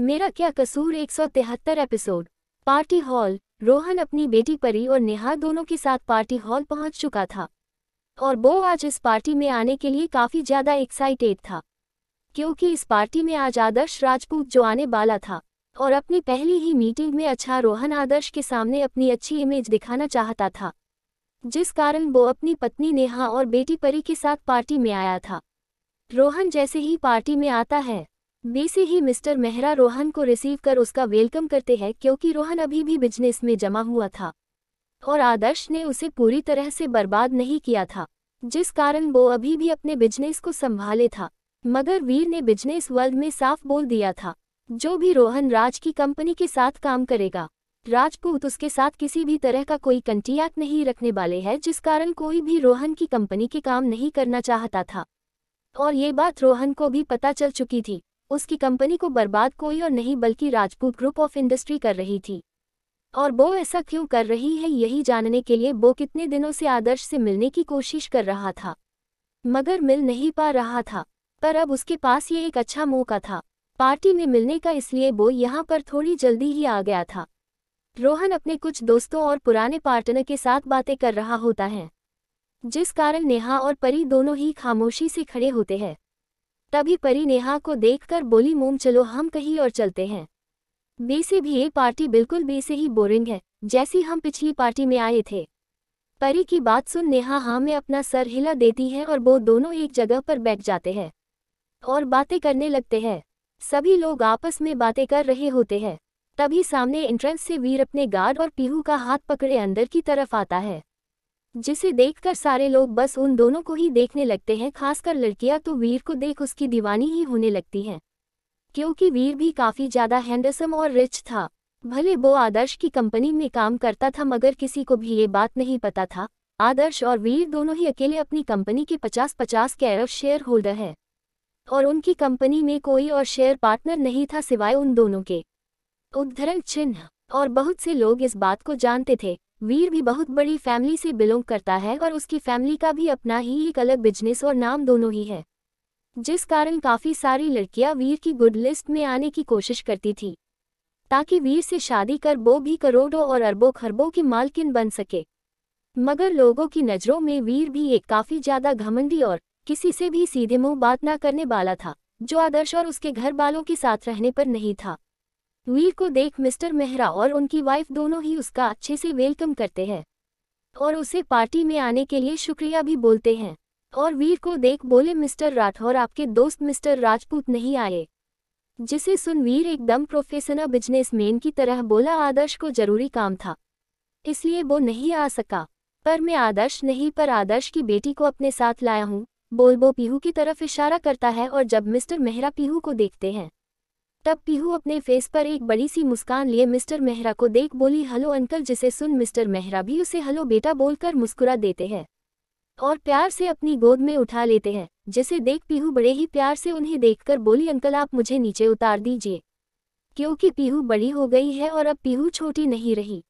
मेरा क्या कसूर 173 एपिसोड। Party hall. रोहन अपनी बेटी परी और नेहा दोनों के साथ पार्टी हॉल पहुंच चुका था और वो आज इस पार्टी में आने के लिए काफी ज्यादा एक्साइटेड था, क्योंकि इस पार्टी में आज आदर्श राजपूत जो आने वाला था और अपनी पहली ही मीटिंग में अच्छा रोहन आदर्श के सामने अपनी अच्छी इमेज दिखाना चाहता था, जिस कारण वो अपनी पत्नी नेहा और बेटी परी के साथ पार्टी में आया था। रोहन जैसे ही पार्टी में आता है वैसे ही मिस्टर मेहरा रोहन को रिसीव कर उसका वेलकम करते हैं, क्योंकि रोहन अभी भी बिजनेस में जमा हुआ था और आदर्श ने उसे पूरी तरह से बर्बाद नहीं किया था, जिस कारण वो अभी भी अपने बिजनेस को संभाले था। मगर वीर ने बिजनेस वर्ल्ड में साफ बोल दिया था, जो भी रोहन राज की कंपनी के साथ काम करेगा, राजपूत उसके साथ किसी भी तरह का कोई कंट्रैक्ट नहीं रखने वाले हैं, जिस कारण कोई भी रोहन की कंपनी के काम नहीं करना चाहता था। और ये बात रोहन को भी पता चल चुकी थी। उसकी कंपनी को बर्बाद कोई और नहीं बल्कि राजपूत ग्रुप ऑफ इंडस्ट्री कर रही थी, और वो ऐसा क्यों कर रही है यही जानने के लिए वो कितने दिनों से आदर्श से मिलने की कोशिश कर रहा था, मगर मिल नहीं पा रहा था। पर अब उसके पास ये एक अच्छा मौका था पार्टी में मिलने का, इसलिए वो यहाँ पर थोड़ी जल्दी ही आ गया था। रोहन अपने कुछ दोस्तों और पुराने पार्टनर के साथ बातें कर रहा होता है, जिस कारण नेहा और परी दोनों ही खामोशी से खड़े होते हैं। तभी परी नेहा को देखकर बोली, मोम चलो हम कहीं और चलते हैं, वैसे भी ये पार्टी बिल्कुल वैसे ही बोरिंग है जैसी हम पिछली पार्टी में आए थे। परी की बात सुन नेहा हाँ में अपना सर हिला देती है और वो दोनों एक जगह पर बैठ जाते हैं और बातें करने लगते हैं। सभी लोग आपस में बातें कर रहे होते हैं। तभी सामने एंट्रेंस से वीर अपने गार्ड और पीहू का हाथ पकड़े अंदर की तरफ आता है, जिसे देखकर सारे लोग बस उन दोनों को ही देखने लगते हैं। खासकर लड़कियां तो वीर को देख उसकी दीवानी ही होने लगती हैं, क्योंकि वीर भी काफी ज्यादा हैंडसम और रिच था। भले वो आदर्श की कंपनी में काम करता था, मगर किसी को भी ये बात नहीं पता था आदर्श और वीर दोनों ही अकेले अपनी कंपनी के 50-50 के शेयर होल्डर है और उनकी कंपनी में कोई और शेयर पार्टनर नहीं था सिवाय उन दोनों के। उद्धरण चिन्ह। और बहुत से लोग इस बात को जानते थे, वीर भी बहुत बड़ी फैमिली से बिलोंग करता है और उसकी फैमिली का भी अपना ही एक अलग बिजनेस और नाम दोनों ही है, जिस कारण काफी सारी लड़कियां वीर की गुड लिस्ट में आने की कोशिश करती थी, ताकि वीर से शादी कर वो भी करोड़ों और अरबों खरबों की मालकिन बन सके। मगर लोगों की नज़रों में वीर भी एक काफी ज्यादा घमंडी और किसी से भी सीधे मुंह बात ना करने वाला था, जो आदर्श और उसके घर वालों के साथ रहने पर नहीं था। वीर को देख मिस्टर मेहरा और उनकी वाइफ दोनों ही उसका अच्छे से वेलकम करते हैं और उसे पार्टी में आने के लिए शुक्रिया भी बोलते हैं। और वीर को देख बोले, मिस्टर राठौर आपके दोस्त मिस्टर राजपूत नहीं आए। जिसे सुन वीर एकदम प्रोफेशनल बिजनेसमैन की तरह बोला, आदर्श को जरूरी काम था इसलिए वो नहीं आ सका, पर मैं आदर्श नहीं पर आदर्श की बेटी को अपने साथ लाया हूँ। बोल वो पीहू की तरफ इशारा करता है और जब मिस्टर मेहरा पीहू को देखते हैं तब पीहू अपने फेस पर एक बड़ी सी मुस्कान लिए मिस्टर मेहरा को देख बोली, हेलो अंकल। जिसे सुन मिस्टर मेहरा भी उसे हेलो बेटा बोलकर मुस्कुरा देते हैं और प्यार से अपनी गोद में उठा लेते हैं, जिसे देख पीहू बड़े ही प्यार से उन्हें देखकर बोली, अंकल आप मुझे नीचे उतार दीजिए, क्योंकि पीहू बड़ी हो गई है और अब पीहू छोटी नहीं रही,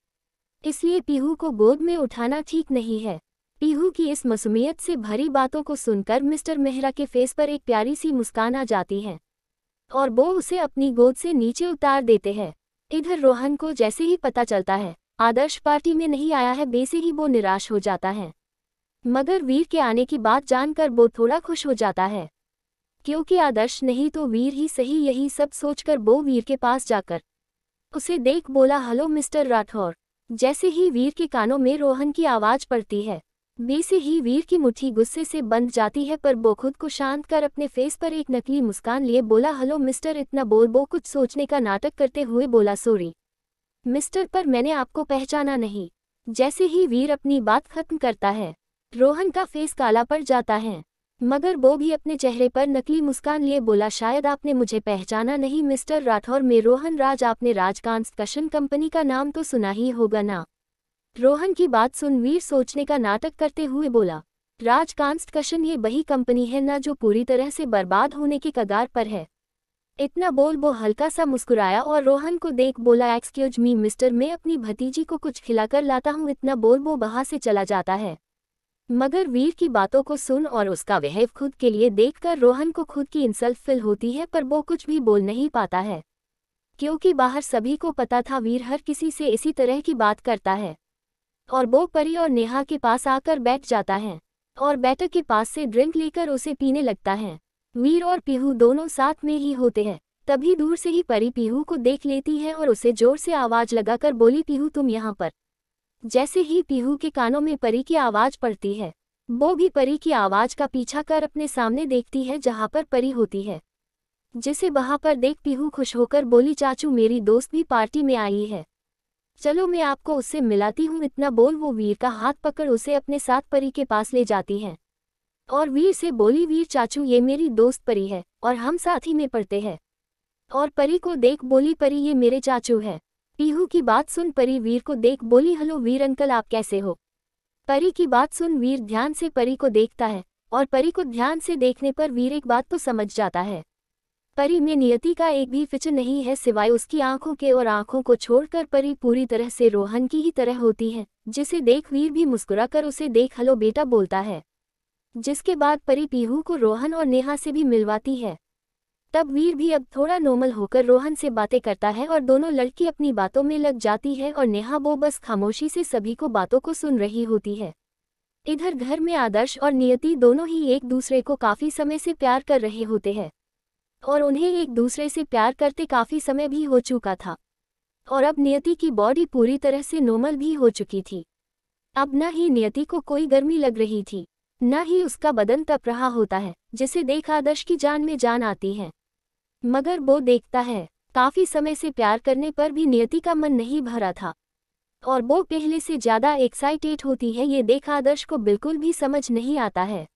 इसलिए पीहू को गोद में उठाना ठीक नहीं है। पीहू की इस मासूमियत से भरी बातों को सुनकर मिस्टर मेहरा के फेस पर एक प्यारी सी मुस्कान आ जाती है और वो उसे अपनी गोद से नीचे उतार देते हैं। इधर रोहन को जैसे ही पता चलता है आदर्श पार्टी में नहीं आया है, वैसे ही वो निराश हो जाता है, मगर वीर के आने की बात जानकर वो थोड़ा खुश हो जाता है, क्योंकि आदर्श नहीं तो वीर ही सही। यही सब सोचकर वो वीर के पास जाकर उसे देख बोला, हेलो मिस्टर राठौर। जैसे ही वीर के कानों में रोहन की आवाज पड़ती है वैसे ही वीर की मुट्ठी गुस्से से बंध जाती है, पर वो खुद को शांत कर अपने फेस पर एक नकली मुस्कान लिए बोला, हेलो मिस्टर। इतना बोल वो कुछ सोचने का नाटक करते हुए बोला, सॉरी मिस्टर, पर मैंने आपको पहचाना नहीं। जैसे ही वीर अपनी बात खत्म करता है रोहन का फेस काला पड़ जाता है, मगर वो भी अपने चेहरे पर नकली मुस्कान लिए बोला, शायद आपने मुझे पहचाना नहीं मिस्टर राठौर, मैं रोहन राज। आपने राज कंस्ट्रक्शन कंपनी का नाम तो सुना ही होगा ना। रोहन की बात सुन वीर सोचने का नाटक करते हुए बोला, राज कंस्ट्रक्शन ये वही कंपनी है ना जो पूरी तरह से बर्बाद होने के कगार पर है। इतना बोल वो हल्का सा मुस्कुराया और रोहन को देख बोला, एक्सक्यूज मी मिस्टर, मैं अपनी भतीजी को कुछ खिलाकर लाता हूँ। इतना बोल वो वहां से चला जाता है, मगर वीर की बातों को सुन और उसका बिहेव खुद के लिए देखकर रोहन को खुद की इंसल्ट फील होती है, पर वो कुछ भी बोल नहीं पाता है। क्योंकि बाहर सभी को पता था वीर हर किसी से इसी तरह की बात करता है। और वो परी और नेहा के पास आकर बैठ जाता है और बैटर के पास से ड्रिंक लेकर उसे पीने लगता है। वीर और पीहू दोनों साथ में ही होते हैं। तभी दूर से ही परी पीहू को देख लेती है और उसे जोर से आवाज लगाकर बोली, पीहू तुम यहाँ पर। जैसे ही पीहू के कानों में परी की आवाज पड़ती है, वो भी परी की आवाज का पीछा कर अपने सामने देखती है जहाँ पर परी होती है, जिसे वहां पर देख पीहू खुश होकर बोली, चाचू मेरी दोस्त भी पार्टी में आई है, चलो मैं आपको उससे मिलाती हूँ। इतना बोल वो वीर का हाथ पकड़ उसे अपने साथ परी के पास ले जाती है और वीर से बोली, वीर चाचू ये मेरी दोस्त परी है और हम साथ ही में पढ़ते हैं। और परी को देख बोली, परी ये मेरे चाचू है। पीहू की बात सुन परी वीर को देख बोली, हेलो वीर अंकल आप कैसे हो। परी की बात सुन वीर ध्यान से परी को देखता है और परी को ध्यान से देखने पर वीर एक बात तो समझ जाता है, परी में नियति का एक भी फिक्र नहीं है सिवाय उसकी आंखों के, और आंखों को छोड़कर परी पूरी तरह से रोहन की ही तरह होती है, जिसे देख वीर भी मुस्कुराकर उसे देख हेलो बेटा बोलता है। जिसके बाद परी पीहू को रोहन और नेहा से भी मिलवाती है। तब वीर भी अब थोड़ा नॉर्मल होकर रोहन से बातें करता है और दोनों लड़की अपनी बातों में लग जाती है और नेहा वो बस खामोशी से सभी को बातों को सुन रही होती है। इधर घर में आदर्श और नियति दोनों ही एक दूसरे को काफी समय से प्यार कर रहे होते हैं और उन्हें एक दूसरे से प्यार करते काफी समय भी हो चुका था और अब नियति की बॉडी पूरी तरह से नॉर्मल भी हो चुकी थी। अब न ही नियति को कोई गर्मी लग रही थी, न ही उसका बदन तप रहा होता है, जिसे देख आदर्श की जान में जान आती है। मगर वो देखता है काफी समय से प्यार करने पर भी नियति का मन नहीं भरा था और वो पहले से ज्यादा एक्साइटेड होती है। ये देख आदर्श को बिल्कुल भी समझ नहीं आता है,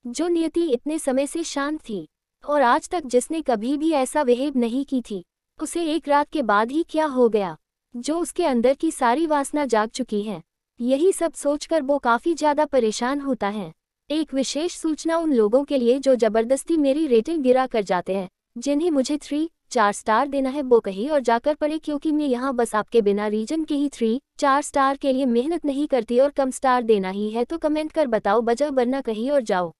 जो नियति इतने समय से शांत थी और आज तक जिसने कभी भी ऐसा बिहेव नहीं की थी, उसे एक रात के बाद ही क्या हो गया जो उसके अंदर की सारी वासना जाग चुकी है। यही सब सोचकर वो काफी ज्यादा परेशान होता है। एक विशेष सूचना उन लोगों के लिए जो जबरदस्ती मेरी रेटिंग गिरा कर जाते हैं, जिन्हें मुझे 3-4 स्टार देना है वो कहीं और जाकर पढ़े, क्योंकि मैं यहाँ बस आपके बिना रीजन के ही 3-4 स्टार के लिए मेहनत नहीं करती और कम स्टार देना ही है तो कमेंट कर बताओ बजाओ, वरना कहीं और जाओ।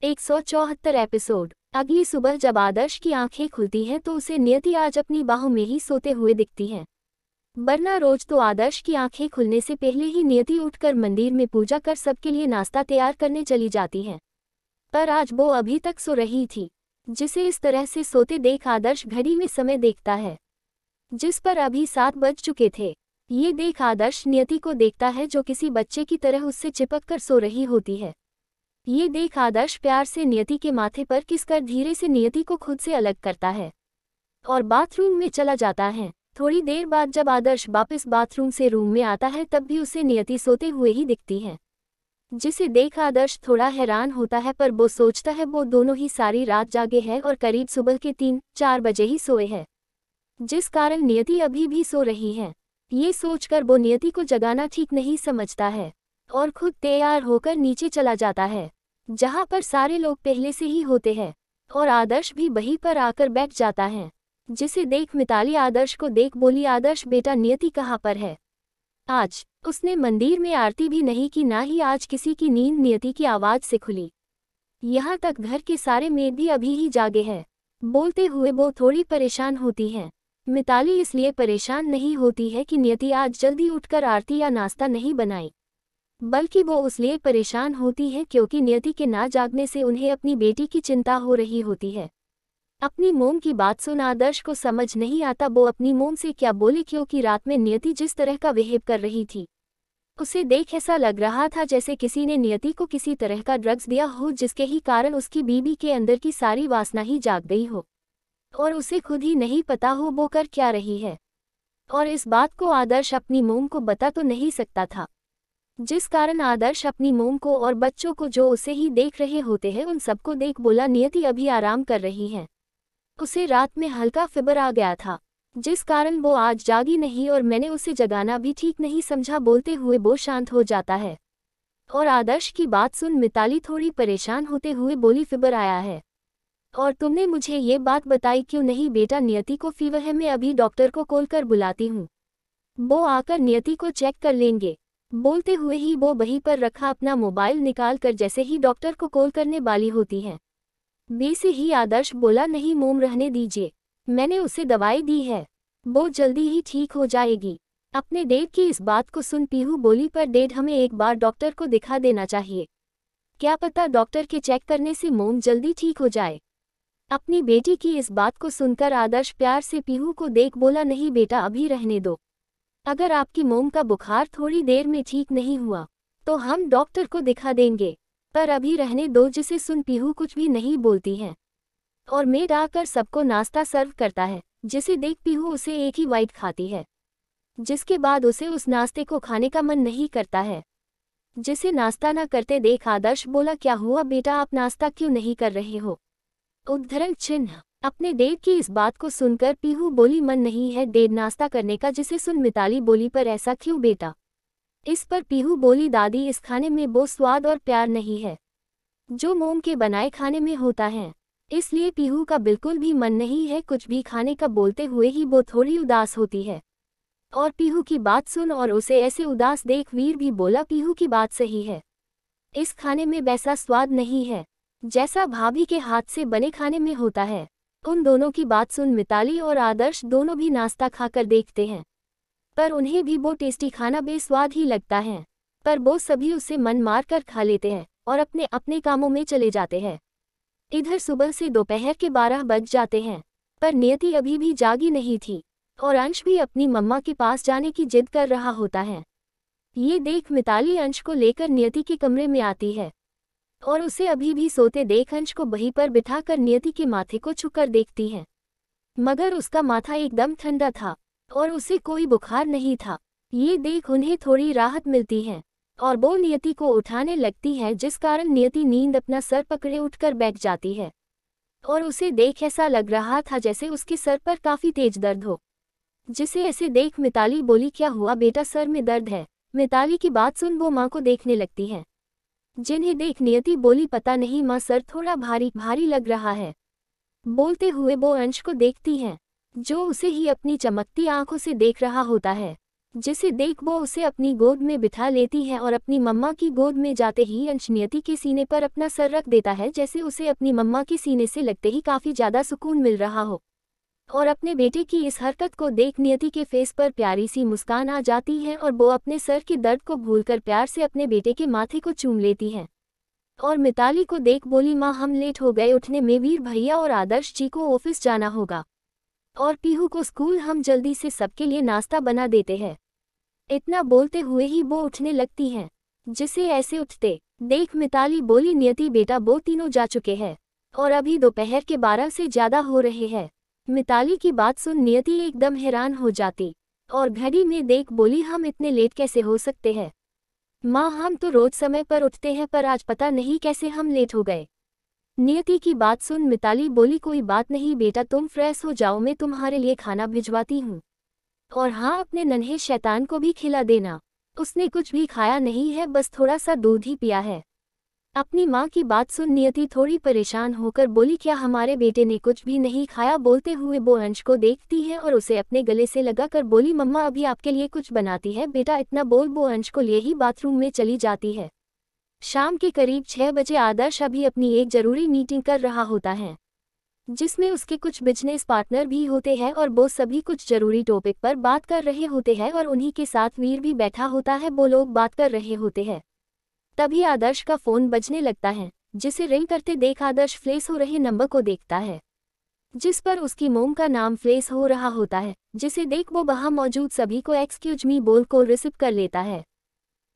174 एपिसोड। अगली सुबह जब आदर्श की आंखें खुलती हैं तो उसे नियति आज अपनी बाहों में ही सोते हुए दिखती है, वरना रोज तो आदर्श की आंखें खुलने से पहले ही नियति उठकर मंदिर में पूजा कर सबके लिए नाश्ता तैयार करने चली जाती है। पर आज वो अभी तक सो रही थी, जिसे इस तरह से सोते देख आदर्श घड़ी में समय देखता है, जिस पर अभी 7 बज चुके थे। ये देख आदर्श नियति को देखता है जो किसी बच्चे की तरह उससे चिपक कर सो रही होती है। ये देख आदर्श प्यार से नियति के माथे पर किसकर धीरे से नियति को खुद से अलग करता है और बाथरूम में चला जाता है। थोड़ी देर बाद जब आदर्श वापस बाथरूम से रूम में आता है तब भी उसे नियति सोते हुए ही दिखती है, जिसे देख आदर्श थोड़ा हैरान होता है, पर वो सोचता है वो दोनों ही सारी रात जागे हैं और करीब सुबह के 3-4 बजे ही सोए हैं, जिस कारण नियति अभी भी सो रही है। ये सोचकर वो नियति को जगाना ठीक नहीं समझता है और खुद तैयार होकर नीचे चला जाता है, जहां पर सारे लोग पहले से ही होते हैं और आदर्श भी वहीं पर आकर बैठ जाता है, जिसे देख मिताली आदर्श को देख बोली, आदर्श बेटा नियति कहाँ पर है। आज उसने मंदिर में आरती भी नहीं की, ना ही आज किसी की नींद नियति की आवाज से खुली। यहाँ तक घर के सारे मेड भी अभी ही जागे हैं। बोलते हुए वो थोड़ी परेशान होती हैं। मिताली इसलिए परेशान नहीं होती है कि नियति आज जल्दी उठकर आरती या नाश्ता नहीं बनाई, बल्कि वो उसलिए परेशान होती है क्योंकि नियति के ना जागने से उन्हें अपनी बेटी की चिंता हो रही होती है। अपनी मोम की बात सुन आदर्श को समझ नहीं आता वो अपनी मोम से क्या बोले, क्योंकि रात में नियति जिस तरह का बिहेव कर रही थी उसे देख ऐसा लग रहा था जैसे किसी ने नियति को किसी तरह का ड्रग्स दिया हो, जिसके ही कारण उसकी बीबी के अंदर की सारी वासना ही जाग गई हो और उसे खुद ही नहीं पता हो वो कर क्या रही है। और इस बात को आदर्श अपनी मोम को बता तो नहीं सकता था, जिस कारण आदर्श अपनी मोम को और बच्चों को जो उसे ही देख रहे होते हैं उन सबको देख बोला, नियति अभी आराम कर रही है, उसे रात में हल्का फीवर आ गया था जिस कारण वो आज जागी नहीं और मैंने उसे जगाना भी ठीक नहीं समझा। बोलते हुए वो शांत हो जाता है और आदर्श की बात सुन मिताली थोड़ी परेशान होते हुए बोली, फीवर आया है और तुमने मुझे ये बात बताई क्यों नहीं। बेटा नियति को फीवर है, मैं अभी डॉक्टर को कॉल कर बुलाती हूँ, वो आकर नियति को चेक कर लेंगे। बोलते हुए ही वो वहीं पर रखा अपना मोबाइल निकाल कर जैसे ही डॉक्टर को कॉल करने वाली होती है, वैसे ही आदर्श बोला, नहीं मोम रहने दीजिए, मैंने उसे दवाई दी है वो जल्दी ही ठीक हो जाएगी। अपने डेड की इस बात को सुन पीहू बोली, पर डेड हमें एक बार डॉक्टर को दिखा देना चाहिए। क्या पता डॉक्टर के चेक करने से मोम जल्दी ठीक हो जाए। अपनी बेटी की इस बात को सुनकर आदर्श प्यार से पीहू को देख बोला, नहीं बेटा, अभी रहने दो। अगर आपकी मोम का बुखार थोड़ी देर में ठीक नहीं हुआ तो हम डॉक्टर को दिखा देंगे, पर अभी रहने दो। जिसे सुन पीहू कुछ भी नहीं बोलती है और मेड आकर सबको नाश्ता सर्व करता है। जिसे देख पीहू उसे एक ही बाइट खाती है, जिसके बाद उसे उस नाश्ते को खाने का मन नहीं करता है। जिसे नाश्ता न करते देख आदर्श बोला, क्या हुआ बेटा, आप नाश्ता क्यों नहीं कर रहे हो? उद्धरण चिन्ह। अपने डेड की इस बात को सुनकर पीहू बोली, मन नहीं है डेड नाश्ता करने का। जिसे सुन मिताली बोली, पर ऐसा क्यों बेटा? इस पर पीहू बोली, दादी, इस खाने में वो स्वाद और प्यार नहीं है जो मोम के बनाए खाने में होता है, इसलिए पीहू का बिल्कुल भी मन नहीं है कुछ भी खाने का। बोलते हुए ही वो थोड़ी उदास होती है और पीहू की बात सुन और उसे ऐसे उदास देख वीर भी बोला, पीहू की बात सही है, इस खाने में वैसा स्वाद नहीं है जैसा भाभी के हाथ से बने खाने में होता है। उन दोनों की बात सुन मिताली और आदर्श दोनों भी नाश्ता खाकर देखते हैं, पर उन्हें भी वो टेस्टी खाना बेस्वाद ही लगता है। पर वो सभी उसे मन मार कर खा लेते हैं और अपने अपने कामों में चले जाते हैं। इधर सुबह से दोपहर के 12 बज जाते हैं, पर नियति अभी भी जागी नहीं थी और अंश भी अपनी मम्मा के पास जाने की जिद कर रहा होता है। ये देख मिताली अंश को लेकर नियति के कमरे में आती है और उसे अभी भी सोते देख अंश को वहीं पर बिठाकर नियति के माथे को छूकर देखती है, मगर उसका माथा एकदम ठंडा था और उसे कोई बुखार नहीं था। ये देख उन्हें थोड़ी राहत मिलती है और वो नियति को उठाने लगती है, जिस कारण नियति नींद अपना सर पकड़े उठकर बैठ जाती है और उसे देख ऐसा लग रहा था जैसे उसके सर पर काफी तेज दर्द हो। जिसे ऐसे देख मिताली बोली, क्या हुआ बेटा, सर में दर्द है? मिताली की बात सुन वो माँ को देखने लगती है, जिन्हें देख नियति बोली, पता नहीं माँ, सर थोड़ा भारी भारी लग रहा है। बोलते हुए वो अंश को देखती है, जो उसे ही अपनी चमकती आंखों से देख रहा होता है। जिसे देख वो उसे अपनी गोद में बिठा लेती है और अपनी मम्मा की गोद में जाते ही अंश नियति के सीने पर अपना सर रख देता है, जैसे उसे अपनी मम्मा के सीने से लगते ही काफी ज्यादा सुकून मिल रहा हो। और अपने बेटे की इस हरकत को देख नियति के फेस पर प्यारी सी मुस्कान आ जाती है और वो अपने सर के दर्द को भूलकर प्यार से अपने बेटे के माथे को चूम लेती है और मिताली को देख बोली, माँ हम लेट हो गए उठने में, वीर भैया और आदर्श जी को ऑफिस जाना होगा और पीहू को स्कूल, हम जल्दी से सबके लिए नाश्ता बना देते हैं। इतना बोलते हुए ही वो उठने लगती हैं। जिसे ऐसे उठते देख मिताली बोली, नियति बेटा, वो तीनों जा चुके हैं और अभी दोपहर के 12 से ज्यादा हो रहे हैं। मिताली की बात सुन नियति एकदम हैरान हो जाती और घड़ी में देख बोली, हम इतने लेट कैसे हो सकते हैं माँ, हम तो रोज समय पर उठते हैं, पर आज पता नहीं कैसे हम लेट हो गए। नियति की बात सुन मिताली बोली, कोई बात नहीं बेटा, तुम फ्रेश हो जाओ, मैं तुम्हारे लिए खाना भिजवाती हूँ, और हाँ अपने नन्हे शैतान को भी खिला देना, उसने कुछ भी खाया नहीं है, बस थोड़ा सा दूध ही पिया है। अपनी माँ की बात सुन नियति थोड़ी परेशान होकर बोली, क्या हमारे बेटे ने कुछ भी नहीं खाया? बोलते हुए वो अंश को देखती है और उसे अपने गले से लगाकर बोली, मम्मा अभी आपके लिए कुछ बनाती है बेटा। इतना बोल वो अंश को लिए ही बाथरूम में चली जाती है। शाम के करीब 6 बजे आदर्श अभी अपनी एक जरूरी मीटिंग कर रहा होता है, जिसमें उसके कुछ बिजनेस पार्टनर भी होते हैं और वो सभी कुछ जरूरी टॉपिक पर बात कर रहे होते हैं और उन्हीं के साथ वीर भी बैठा होता है। वो लोग बात कर रहे होते हैं, तभी आदर्श का फोन बजने लगता है। जिसे रिंग करते देख आदर्श फ्लेश हो रहे नंबर को देखता है, जिस पर उसकी मोम का नाम फ्लेश हो रहा होता है। जिसे देख वो वहां मौजूद सभी को एक्सक्यूज मी बोल को रिसीव कर लेता है।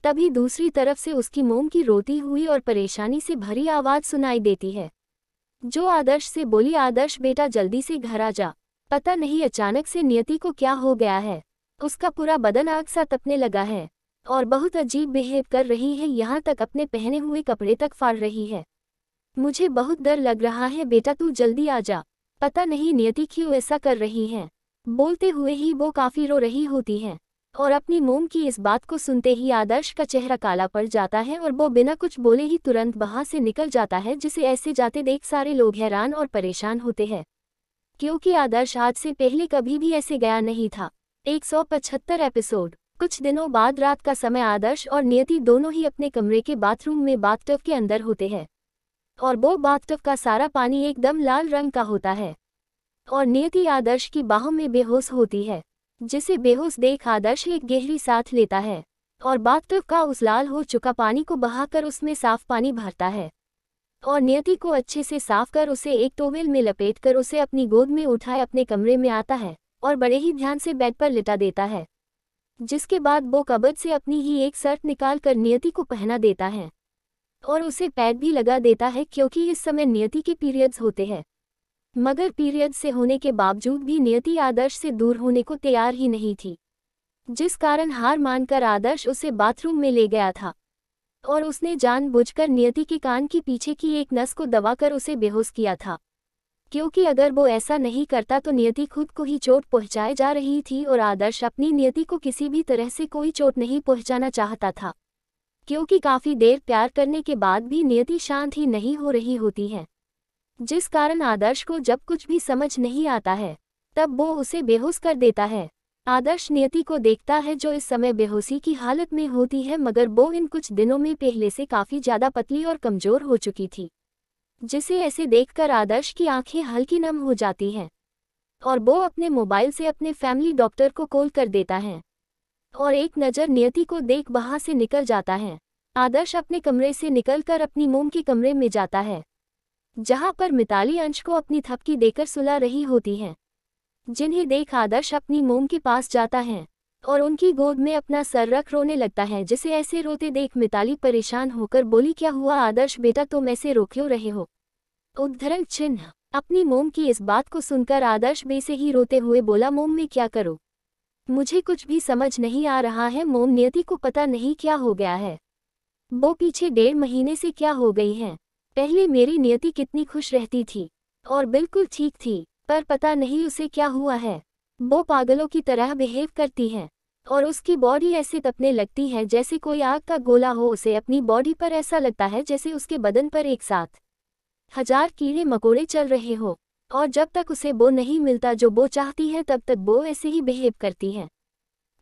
तभी दूसरी तरफ से उसकी मोम की रोती हुई और परेशानी से भरी आवाज सुनाई देती है, जो आदर्श से बोली, आदर्श बेटा जल्दी से घर आ जा, पता नहीं अचानक से नियति को क्या हो गया है, उसका पूरा बदन आग सा तपने लगा है और बहुत अजीब बिहेव कर रही है, यहाँ तक अपने पहने हुए कपड़े तक फाड़ रही है। मुझे बहुत डर लग रहा है बेटा, तू जल्दी आ जा, पता नहीं नियति क्यों ऐसा कर रही है। बोलते हुए ही वो काफी रो रही होती है और अपनी मोम की इस बात को सुनते ही आदर्श का चेहरा काला पड़ जाता है और वो बिना कुछ बोले ही तुरंत वहां से निकल जाता है। जिसे ऐसे जाते देख सारे लोग हैरान और परेशान होते हैं, क्योंकि आदर्श आज से पहले कभी भी ऐसे गया नहीं था। 175 एपिसोड। कुछ दिनों बाद रात का समय आदर्श और नियति दोनों ही अपने कमरे के बाथरूम में बाथटब के अंदर होते हैं और वो बाथटब का सारा पानी एकदम लाल रंग का होता है और नियति आदर्श की बाहों में बेहोश होती है, जिसे बेहोश देख आदर्श एक गहरी सांस लेता है और बाथटब का उस लाल हो चुका पानी को बहाकर उसमें साफ पानी भरता है और नियति को अच्छे से साफ कर उसे एक टॉवेल में लपेटकर उसे अपनी गोद में उठाए अपने कमरे में आता है और बड़े ही ध्यान से बेड पर लिटा देता है, जिसके बाद वो कबर्ड से अपनी ही एक शर्ट निकाल कर नियति को पहना देता है और उसे पैड भी लगा देता है, क्योंकि इस समय नियति के पीरियड्स होते हैं। मगर पीरियड्स से होने के बावजूद भी नियति आदर्श से दूर होने को तैयार ही नहीं थी, जिस कारण हार मानकर आदर्श उसे बाथरूम में ले गया था और उसने जानबूझकर नियति के कान के पीछे की एक नस को दबाकर उसे बेहोश किया था, क्योंकि अगर वो ऐसा नहीं करता तो नियति खुद को ही चोट पहुंचाए जा रही थी और आदर्श अपनी नियति को किसी भी तरह से कोई चोट नहीं पहुंचाना चाहता था, क्योंकि काफ़ी देर प्यार करने के बाद भी नियति शांत ही नहीं हो रही होती है, जिस कारण आदर्श को जब कुछ भी समझ नहीं आता है तब वो उसे बेहोश कर देता है। आदर्श नियति को देखता है जो इस समय बेहोशी की हालत में होती है, मगर वो इन कुछ दिनों में पहले से काफ़ी ज़्यादा पतली और कमज़ोर हो चुकी थी, जिसे ऐसे देखकर आदर्श की आंखें हल्की नम हो जाती हैं और वो अपने मोबाइल से अपने फैमिली डॉक्टर को कॉल कर देता है और एक नज़र नियति को देख वहाँ से निकल जाता है। आदर्श अपने कमरे से निकलकर अपनी मोम के कमरे में जाता है, जहाँ पर मिताली अंश को अपनी थपकी देकर सुला रही होती हैं, जिन्हें देख आदर्श अपनी मोम के पास जाता है और उनकी गोद में अपना सर रख रोने लगता है, जिसे ऐसे रोते देख मिताली परेशान होकर बोली, क्या हुआ आदर्श बेटा, तुम ऐसे रो क्यों रहे हो? उद्धरण चिन्ह। अपनी मोम की इस बात को सुनकर आदर्श बेसे ही रोते हुए बोला, मोम मैं क्या करूं? मुझे कुछ भी समझ नहीं आ रहा है मोम, नियति को पता नहीं क्या हो गया है। वो पीछे 1.5 महीने से क्या हो गई है? पहले मेरी नियति कितनी खुश रहती थी और बिल्कुल ठीक थी, पर पता नहीं उसे क्या हुआ है। वो पागलों की तरह बिहेव करती है और उसकी बॉडी ऐसे तपने लगती है जैसे कोई आग का गोला हो उसे अपनी बॉडी पर। ऐसा लगता है जैसे उसके बदन पर एक साथ 1000 कीड़े मकोड़े चल रहे हो और जब तक उसे वो नहीं मिलता जो वो चाहती है तब तक वो ऐसे ही बिहेव करती है।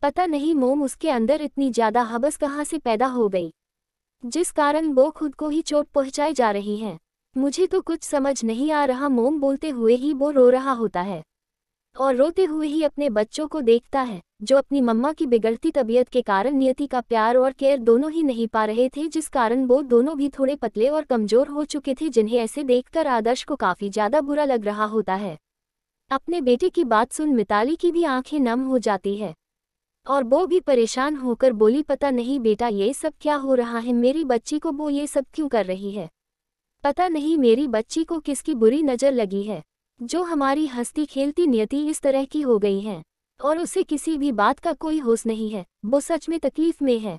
पता नहीं मोम उसके अंदर इतनी ज़्यादा हवस कहाँ से पैदा हो गई, जिस कारण वो खुद को ही चोट पहुँचाई जा रही है। मुझे तो कुछ समझ नहीं आ रहा मोम, बोलते हुए ही वो रो रहा होता है और रोते हुए ही अपने बच्चों को देखता है जो अपनी मम्मा की बिगड़ती तबीयत के कारण नियति का प्यार और केयर दोनों ही नहीं पा रहे थे, जिस कारण वो दोनों भी थोड़े पतले और कमज़ोर हो चुके थे, जिन्हें ऐसे देखकर आदर्श को काफ़ी ज़्यादा बुरा लग रहा होता है। अपने बेटे की बात सुन मिताली की भी आंखें नम हो जाती है और वो भी परेशान होकर बोली, पता नहीं बेटा ये सब क्या हो रहा है, मेरी बच्ची को वो ये सब क्यों कर रही है? पता नहीं मेरी बच्ची को किसकी बुरी नज़र लगी है जो हमारी हंसती खेलती नियति इस तरह की हो गई है और उसे किसी भी बात का कोई होश नहीं है। वो सच में तकलीफ में है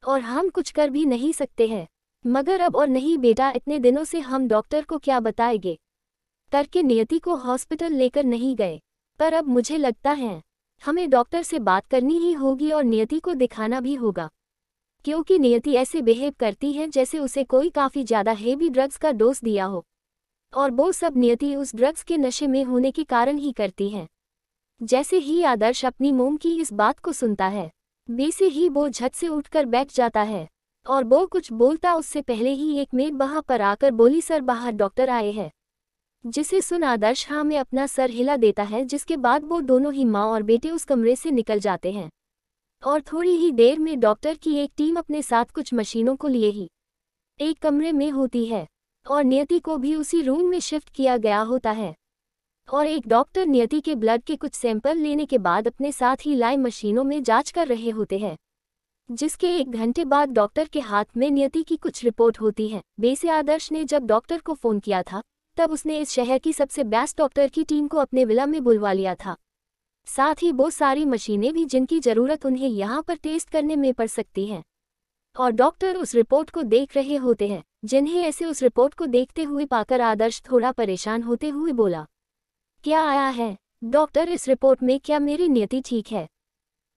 और हम कुछ कर भी नहीं सकते हैं, मगर अब और नहीं बेटा, इतने दिनों से हम डॉक्टर को क्या बताएंगे करके नियति को हॉस्पिटल लेकर नहीं गए, पर अब मुझे लगता है हमें डॉक्टर से बात करनी ही होगी और नियति को दिखाना भी होगा, क्योंकि नियति ऐसे बिहेव करती है जैसे उसे कोई काफ़ी ज़्यादा हेवी ड्रग्स का डोज दिया हो और वो सब नियति उस ड्रग्स के नशे में होने के कारण ही करती है। जैसे ही आदर्श अपनी मोम की इस बात को सुनता है वैसे ही वो झट से उठकर बैठ जाता है और वो कुछ बोलता उससे पहले ही एक मेड वहाँ पर आकर बोली, सर बाहर डॉक्टर आए हैं। जिसे सुन आदर्श हाँ में अपना सर हिला देता है, जिसके बाद वो दोनों ही माँ और बेटे उस कमरे से निकल जाते हैं और थोड़ी ही देर में डॉक्टर की एक टीम अपने साथ कुछ मशीनों को लिए ही एक कमरे में होती है और नियति को भी उसी रूम में शिफ्ट किया गया होता है और एक डॉक्टर नियति के ब्लड के कुछ सैंपल लेने के बाद अपने साथ ही लाई मशीनों में जांच कर रहे होते हैं, जिसके 1 घंटे बाद डॉक्टर के हाथ में नियति की कुछ रिपोर्ट होती है। वैसे आदर्श ने जब डॉक्टर को फ़ोन किया था तब उसने इस शहर की सबसे बेस्ट डॉक्टर की टीम को अपने विला में बुलवा लिया था, साथ ही वो सारी मशीनें भी जिनकी ज़रूरत उन्हें यहाँ पर टेस्ट करने में पड़ सकती हैं। और डॉक्टर उस रिपोर्ट को देख रहे होते हैं, जिन्हें ऐसे उस रिपोर्ट को देखते हुए पाकर आदर्श थोड़ा परेशान होते हुए बोला, क्या आया है डॉक्टर इस रिपोर्ट में? क्या मेरी नियति ठीक है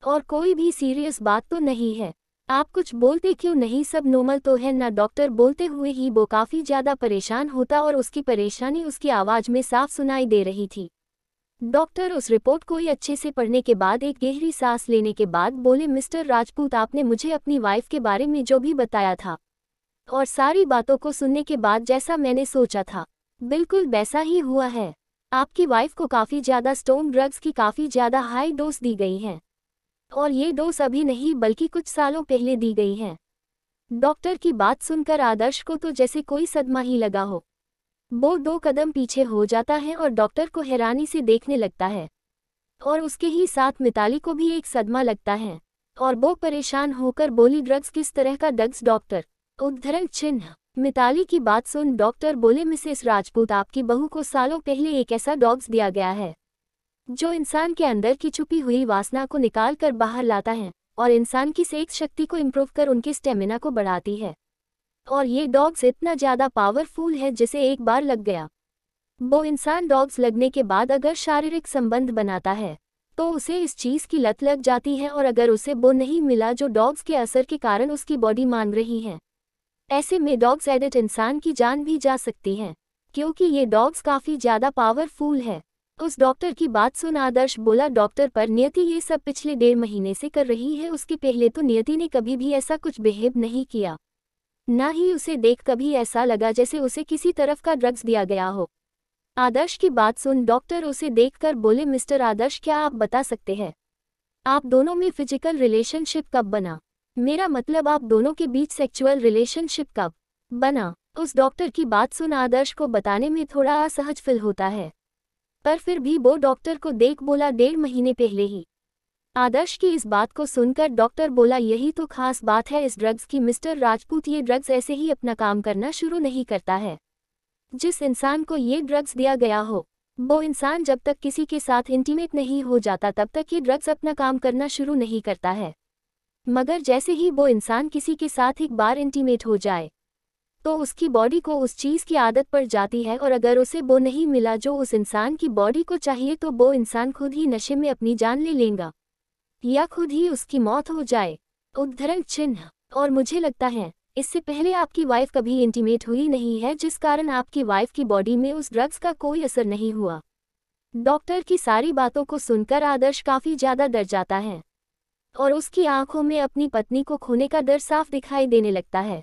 और कोई भी सीरियस बात तो नहीं है? आप कुछ बोलते क्यों नहीं, सब नॉर्मल तो है ना? डॉक्टर बोलते हुए ही वो काफ़ी ज़्यादा परेशान होता और उसकी परेशानी उसकी आवाज़ में साफ सुनाई दे रही थी। डॉक्टर उस रिपोर्ट को ही अच्छे से पढ़ने के बाद एक गहरी सांस लेने के बाद बोले, मिस्टर राजपूत, आपने मुझे अपनी वाइफ के बारे में जो भी बताया था और सारी बातों को सुनने के बाद जैसा मैंने सोचा था बिल्कुल वैसा ही हुआ है। आपकी वाइफ को काफ़ी ज़्यादा स्टोन ड्रग्स की काफ़ी ज़्यादा हाई डोज दी गई हैं। और ये डोज अभी नहीं बल्कि कुछ सालों पहले दी गई हैं। डॉक्टर की बात सुनकर आदर्श को तो जैसे कोई सदमा ही लगा हो। वो 2 कदम पीछे हो जाता है और डॉक्टर को हैरानी से देखने लगता है। और उसके ही साथ मिताली को भी एक सदमा लगता है और वो परेशान होकर बोली, ड्रग्स किस तरह का ड्रग्स डॉक्टर? उद्धरण चिन्ह। मिताली की बात सुन डॉक्टर बोले, मिसेस राजपूत, आपकी बहू को सालों पहले एक ऐसा डॉग्स दिया गया है जो इंसान के अंदर की छुपी हुई वासना को निकाल कर बाहर लाता है और इंसान की सेक्स शक्ति को इम्प्रूव कर उनके स्टेमिना को बढ़ाती है। और ये डॉग्स इतना ज़्यादा पावरफुल है जिसे एक बार लग गया वो इंसान डॉग्स लगने के बाद अगर शारीरिक संबंध बनाता है तो उसे इस चीज़ की लत लग जाती है और अगर उसे वो नहीं मिला जो डॉग्स के असर के कारण उसकी बॉडी मांग रही है, ऐसे में डॉग्स एडिक्ट इंसान की जान भी जा सकती है क्योंकि ये डॉग्स काफ़ी ज़्यादा पावरफुल है। उस डॉक्टर की बात सुन आदर्श बोला, डॉक्टर पर नियति ये सब पिछले 1.5 महीने से कर रही है। उसके पहले तो नियति ने कभी भी ऐसा कुछ बिहेव नहीं किया, ना ही उसे देख कभी ऐसा लगा जैसे उसे किसी तरफ का ड्रग्स दिया गया हो। आदर्श की बात सुन डॉक्टर उसे देखकर बोले, मिस्टर आदर्श, क्या आप बता सकते हैं आप दोनों में फिजिकल रिलेशनशिप कब बना? मेरा मतलब आप दोनों के बीच सेक्सुअल रिलेशनशिप कब बना? उस डॉक्टर की बात सुन आदर्श को बताने में थोड़ा असहज फील होता है, पर फिर भी वो डॉक्टर को देख बोला, 1.5 महीने पहले ही। आदर्श की इस बात को सुनकर डॉक्टर बोला, यही तो खास बात है इस ड्रग्स की मिस्टर राजपूत, ये ड्रग्स ऐसे ही अपना काम करना शुरू नहीं करता है। जिस इंसान को ये ड्रग्स दिया गया हो वो इंसान जब तक किसी के साथ इंटीमेट नहीं हो जाता तब तक ये ड्रग्स अपना काम करना शुरू नहीं करता है, मगर जैसे ही वो इंसान किसी के साथ एक बार इंटीमेट हो जाए तो उसकी बॉडी को उस चीज़ की आदत पड़ जाती है और अगर उसे वो नहीं मिला जो उस इंसान की बॉडी को चाहिए तो वो इंसान खुद ही नशे में अपनी जान ले लेगा या खुद ही उसकी मौत हो जाए। उद्धरण चिन्ह। और मुझे लगता है इससे पहले आपकी वाइफ कभी इंटीमेट हुई नहीं है जिस कारण आपकी वाइफ की बॉडी में उस ड्रग्स का कोई असर नहीं हुआ। डॉक्टर की सारी बातों को सुनकर आदर्श काफ़ी ज़्यादा डर जाता है और उसकी आंखों में अपनी पत्नी को खोने का डर साफ दिखाई देने लगता है,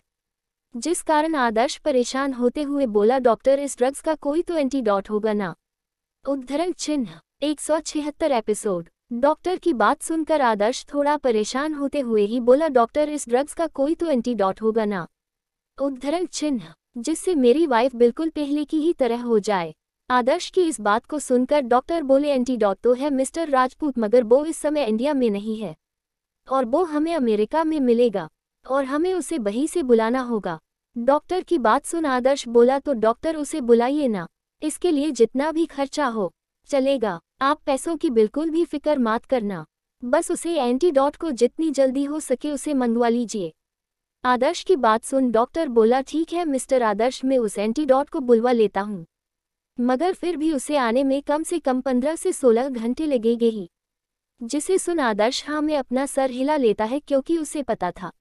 जिस कारण आदर्श परेशान होते हुए बोला, डॉक्टर इस ड्रग्स का कोई तो एंटीडोट होगा ना? उद्धरण चिन्ह। 176 एपिसोड। डॉक्टर की बात सुनकर आदर्श थोड़ा परेशान होते हुए ही बोला, डॉक्टर इस ड्रग्स का कोई तो एंटीडोट होगा ना? उद्धरण चिन्ह। जिससे मेरी वाइफ बिल्कुल पहले की ही तरह हो जाए। आदर्श की इस बात को सुनकर डॉक्टर बोले, एंटीडोट तो है मिस्टर राजपूत, मगर वो इस समय इंडिया में नहीं है और वो हमें अमेरिका में मिलेगा और हमें उसे वहीं से बुलाना होगा। डॉक्टर की बात सुन आदर्श बोला, तो डॉक्टर उसे बुलाइए ना, इसके लिए जितना भी खर्चा हो चलेगा, आप पैसों की बिल्कुल भी फिक्र मत करना, बस उसे एंटीडोट को जितनी जल्दी हो सके उसे मंगवा लीजिए। आदर्श की बात सुन डॉक्टर बोला, ठीक है मिस्टर आदर्श, मैं उस एंटीडोट को बुलवा लेता हूँ, मगर फिर भी उसे आने में कम से कम 15 से 16 घंटे लगेंगे ही। जिसे सुन आदर्श हाँ में अपना सर हिला लेता है क्योंकि उसे पता था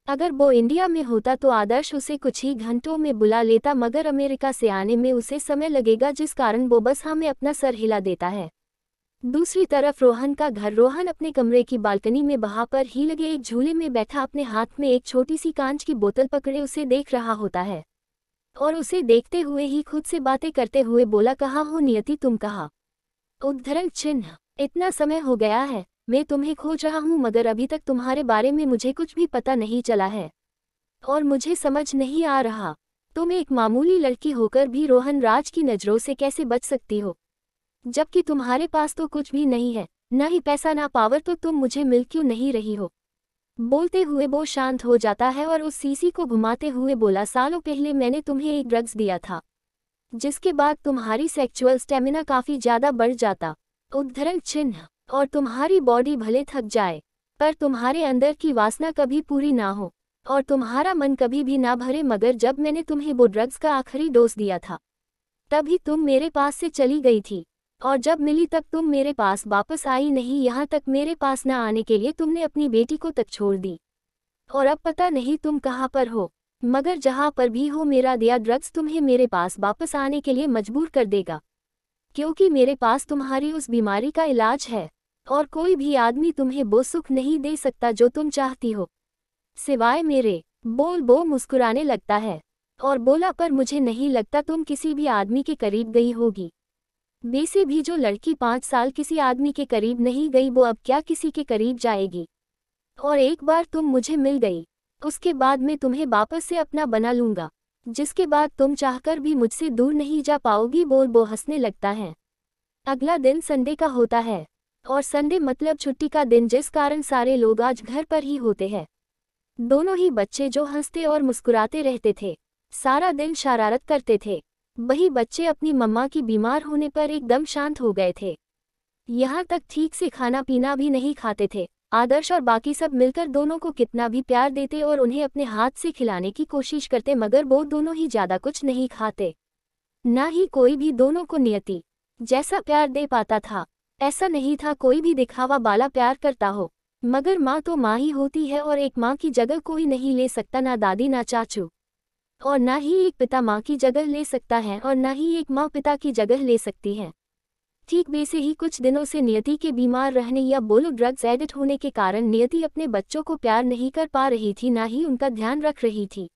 अगर वो इंडिया में होता तो आदर्श उसे कुछ ही घंटों में बुला लेता, मगर अमेरिका से आने में उसे समय लगेगा जिस कारण वो बस हाँ में अपना सर हिला देता है। दूसरी तरफ रोहन का घर। रोहन अपने कमरे की बालकनी में वहां पर ही लगे एक झूले में बैठा अपने हाथ में एक छोटी सी कांच की बोतल पकड़े उसे देख रहा होता है और उसे देखते हुए ही खुद से बातें करते हुए बोला, कहाँ हो नियति, तुम कहाँ? उद्धरण चिन्ह। इतना समय हो गया है, मैं तुम्हें खोज रहा हूँ मगर अभी तक तुम्हारे बारे में मुझे कुछ भी पता नहीं चला है और मुझे समझ नहीं आ रहा तुम एक मामूली लड़की होकर भी रोहन राज की नज़रों से कैसे बच सकती हो, जबकि तुम्हारे पास तो कुछ भी नहीं है, ना ही पैसा ना पावर, तो तुम मुझे मिल क्यों नहीं रही हो? बोलते हुए वो शांत हो जाता है और उस सीसी को घुमाते हुए बोला, सालों पहले मैंने तुम्हें एक ड्रग्स दिया था जिसके बाद तुम्हारी सेक्सुअल स्टेमिना काफ़ी ज़्यादा बढ़ जाता। उद्धरण चिन्ह। और तुम्हारी बॉडी भले थक जाए पर तुम्हारे अंदर की वासना कभी पूरी ना हो और तुम्हारा मन कभी भी ना भरे, मगर जब मैंने तुम्हें वो ड्रग्स का आखिरी डोज दिया था तभी तुम मेरे पास से चली गई थी और जब मिली तब तुम मेरे पास वापस आई नहीं, यहाँ तक मेरे पास ना आने के लिए तुमने अपनी बेटी को तक छोड़ दी और अब पता नहीं तुम कहाँ पर हो, मगर जहाँ पर भी हो मेरा दिया ड्रग्स तुम्हें मेरे पास वापस आने के लिए मजबूर कर देगा, क्योंकि मेरे पास तुम्हारी उस बीमारी का इलाज है और कोई भी आदमी तुम्हें वो सुख नहीं दे सकता जो तुम चाहती हो सिवाय मेरे। बोल वो मुस्कुराने लगता है और बोला, पर मुझे नहीं लगता तुम किसी भी आदमी के करीब गई होगी। वैसे भी जो लड़की 5 साल किसी आदमी के करीब नहीं गई वो अब क्या किसी के करीब जाएगी। और एक बार तुम मुझे मिल गई, उसके बाद मैं तुम्हें वापस से अपना बना लूंगा, जिसके बाद तुम चाहकर भी मुझसे दूर नहीं जा पाओगी। बोल वो हंसने लगता है। अगला दिन संडे का होता है और संडे मतलब छुट्टी का दिन, जिस कारण सारे लोग आज घर पर ही होते हैं। दोनों ही बच्चे जो हंसते और मुस्कुराते रहते थे, सारा दिन शरारत करते थे। वही बच्चे अपनी मम्मा की बीमार होने पर एकदम शांत हो गए थे। यहाँ तक ठीक से खाना पीना भी नहीं खाते थे। आदर्श और बाकी सब मिलकर दोनों को कितना भी प्यार देते और उन्हें अपने हाथ से खिलाने की कोशिश करते, मगर वो दोनों ही ज्यादा कुछ नहीं खाते। ना ही कोई भी दोनों को नियति जैसा प्यार दे पाता था। ऐसा नहीं था कोई भी दिखावा वाला प्यार करता हो, मगर माँ तो माँ ही होती है और एक माँ की जगह कोई नहीं ले सकता, ना दादी ना चाचू, और ना ही एक पिता माँ की जगह ले सकता है और ना ही एक माँ पिता की जगह ले सकती है। ठीक वैसे ही कुछ दिनों से नियति के बीमार रहने या बोलो ड्रग्स एडिक्ट होने के कारण नियति अपने बच्चों को प्यार नहीं कर पा रही थी, ना ही उनका ध्यान रख रही थी,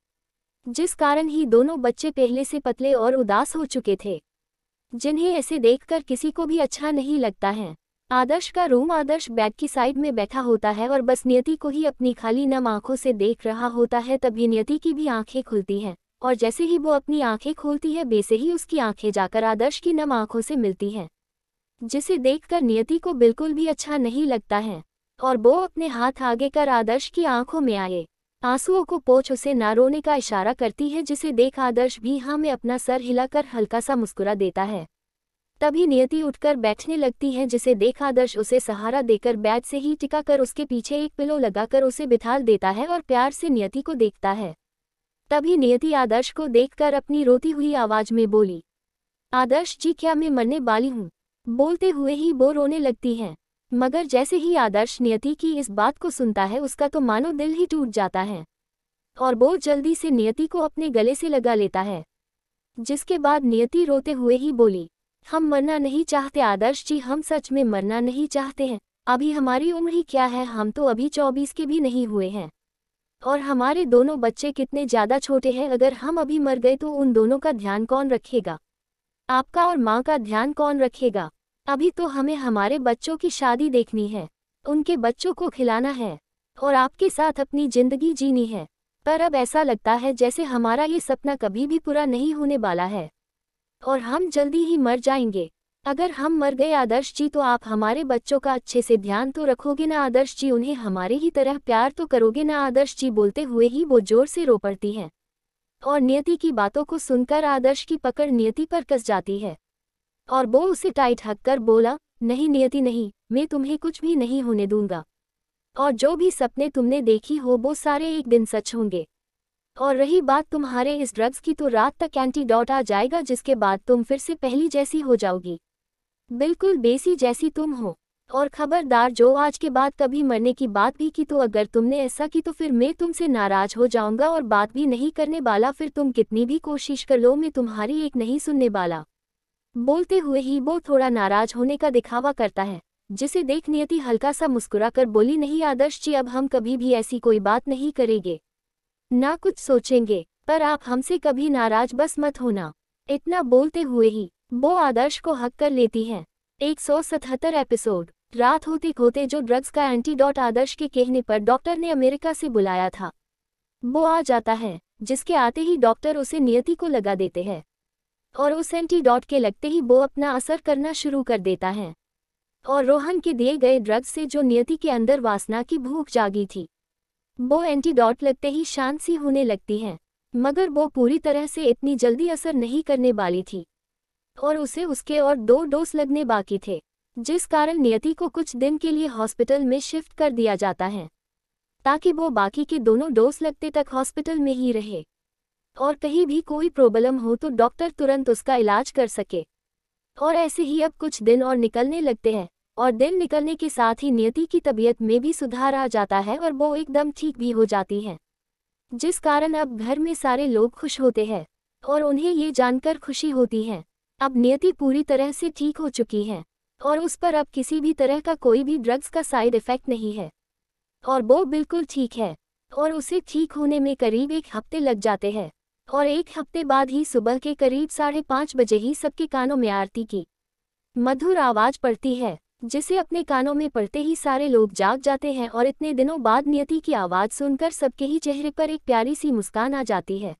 जिस कारण ही दोनों बच्चे पहले से पतले और उदास हो चुके थे, जिन्हें ऐसे देखकर किसी को भी अच्छा नहीं लगता है। आदर्श का रूम, आदर्श बेड की साइड में बैठा होता है और बस नियति को ही अपनी खाली नम आंखों से देख रहा होता है। तभी नियति की भी आंखें खुलती हैं और जैसे ही वो अपनी आंखें खोलती है वैसे ही उसकी आंखें जाकर आदर्श की नम आंखों से मिलती हैं, जिसे देखकर नियति को बिल्कुल भी अच्छा नहीं लगता है और वो अपने हाथ आगे कर आदर्श की आंखों में आए आंसुओं को पोंछ उसे ना रोने का इशारा करती है, जिसे देख आदर्श भी हाँ में अपना सर हिलाकर हल्का सा मुस्कुरा देता है। तभी नियति उठकर बैठने लगती है, जिसे देख आदर्श उसे सहारा देकर बेड से ही टिका कर उसके पीछे एक पिलो लगाकर उसे बिठाल देता है और प्यार से नियति को देखता है। तभी नियति आदर्श को देखकर अपनी रोती हुई आवाज में बोली, आदर्श जी क्या मैं मरने वाली हूँ। बोलते हुए ही वो रोने लगती है, मगर जैसे ही आदर्श नियति की इस बात को सुनता है उसका तो मानो दिल ही टूट जाता है और वो जल्दी से नियति को अपने गले से लगा लेता है, जिसके बाद नियति रोते हुए ही बोली, हम मरना नहीं चाहते आदर्श जी, हम सच में मरना नहीं चाहते हैं। अभी हमारी उम्र ही क्या है, हम तो अभी 24 के भी नहीं हुए हैं और हमारे दोनों बच्चे कितने ज़्यादा छोटे हैं। अगर हम अभी मर गए तो उन दोनों का ध्यान कौन रखेगा, आपका और माँ का ध्यान कौन रखेगा। अभी तो हमें हमारे बच्चों की शादी देखनी है, उनके बच्चों को खिलाना है और आपके साथ अपनी जिंदगी जीनी है। पर अब ऐसा लगता है जैसे हमारा ये सपना कभी भी पूरा नहीं होने वाला है और हम जल्दी ही मर जाएंगे। अगर हम मर गए आदर्श जी तो आप हमारे बच्चों का अच्छे से ध्यान तो रखोगे ना आदर्श जी, उन्हें हमारे ही तरह प्यार तो करोगे ना आदर्श जी। बोलते हुए ही वो जोर से रो पड़ती हैं और नियति की बातों को सुनकर आदर्श की पकड़ नियति पर कस जाती है और वो उसे टाइट हक कर बोला, नहीं नियति नहीं, मैं तुम्हें कुछ भी नहीं होने दूंगा और जो भी सपने तुमने देखी हो वो सारे एक दिन सच होंगे। और रही बात तुम्हारे इस ड्रग्स की, तो रात तक एंटीडोट आ जाएगा, जिसके बाद तुम फिर से पहली जैसी हो जाओगी, बिल्कुल बेसी जैसी तुम हो। और खबरदार जो आज के बाद कभी मरने की बात भी की तो अगर तुमने ऐसा की तो फिर मैं तुमसे नाराज हो जाऊंगा और बात भी नहीं करने वाला, फिर तुम कितनी भी कोशिश कर लो मैं तुम्हारी एक नहीं सुनने वाला। बोलते हुए ही वो थोड़ा नाराज होने का दिखावा करता है, जिसे देख नियति हल्का सा मुस्कुरा कर बोली, नहीं आदर्श जी अब हम कभी भी ऐसी कोई बात नहीं करेंगे, ना कुछ सोचेंगे, पर आप हमसे कभी नाराज बस मत होना। इतना बोलते हुए ही वो आदर्श को हक कर लेती है। 177 एपिसोड। रात होते होते जो ड्रग्स का एंटीडोट आदर्श के कहने पर डॉक्टर ने अमेरिका से बुलाया था वो आ जाता है, जिसके आते ही डॉक्टर उसे नियति को लगा देते हैं और उस एंटीडोट के लगते ही वो अपना असर करना शुरू कर देता है और रोहन के दिए गए ड्रग्स से जो नियति के अंदर वासना की भूख जागी थी वो एंटीडोट लगते ही शांत सी होने लगती है, मगर वो पूरी तरह से इतनी जल्दी असर नहीं करने वाली थी और उसे उसके और 2 डोज लगने बाकी थे, जिस कारण नियति को कुछ दिन के लिए हॉस्पिटल में शिफ्ट कर दिया जाता है ताकि वो बाकी के दोनों डोज लगते तक हॉस्पिटल में ही रहे और कहीं भी कोई प्रॉब्लम हो तो डॉक्टर तुरंत उसका इलाज कर सके। और ऐसे ही अब कुछ दिन और निकलने लगते हैं और दिन निकलने के साथ ही नियति की तबीयत में भी सुधार आ जाता है और वो एकदम ठीक भी हो जाती है, जिस कारण अब घर में सारे लोग खुश होते हैं और उन्हें ये जानकर खुशी होती है अब नियति पूरी तरह से ठीक हो चुकी है और उस पर अब किसी भी तरह का कोई भी ड्रग्स का साइड इफेक्ट नहीं है और वो बिल्कुल ठीक है और उसे ठीक होने में करीब 1 हफ्ते लग जाते हैं और 1 हफ्ते बाद ही सुबह के करीब 5:30 बजे ही सबके कानों में आरती की मधुर आवाज पड़ती है, जिसे अपने कानों में पड़ते ही सारे लोग जाग जाते हैं और इतने दिनों बाद नियति की आवाज सुनकर सबके ही चेहरे पर एक प्यारी सी मुस्कान आ जाती है।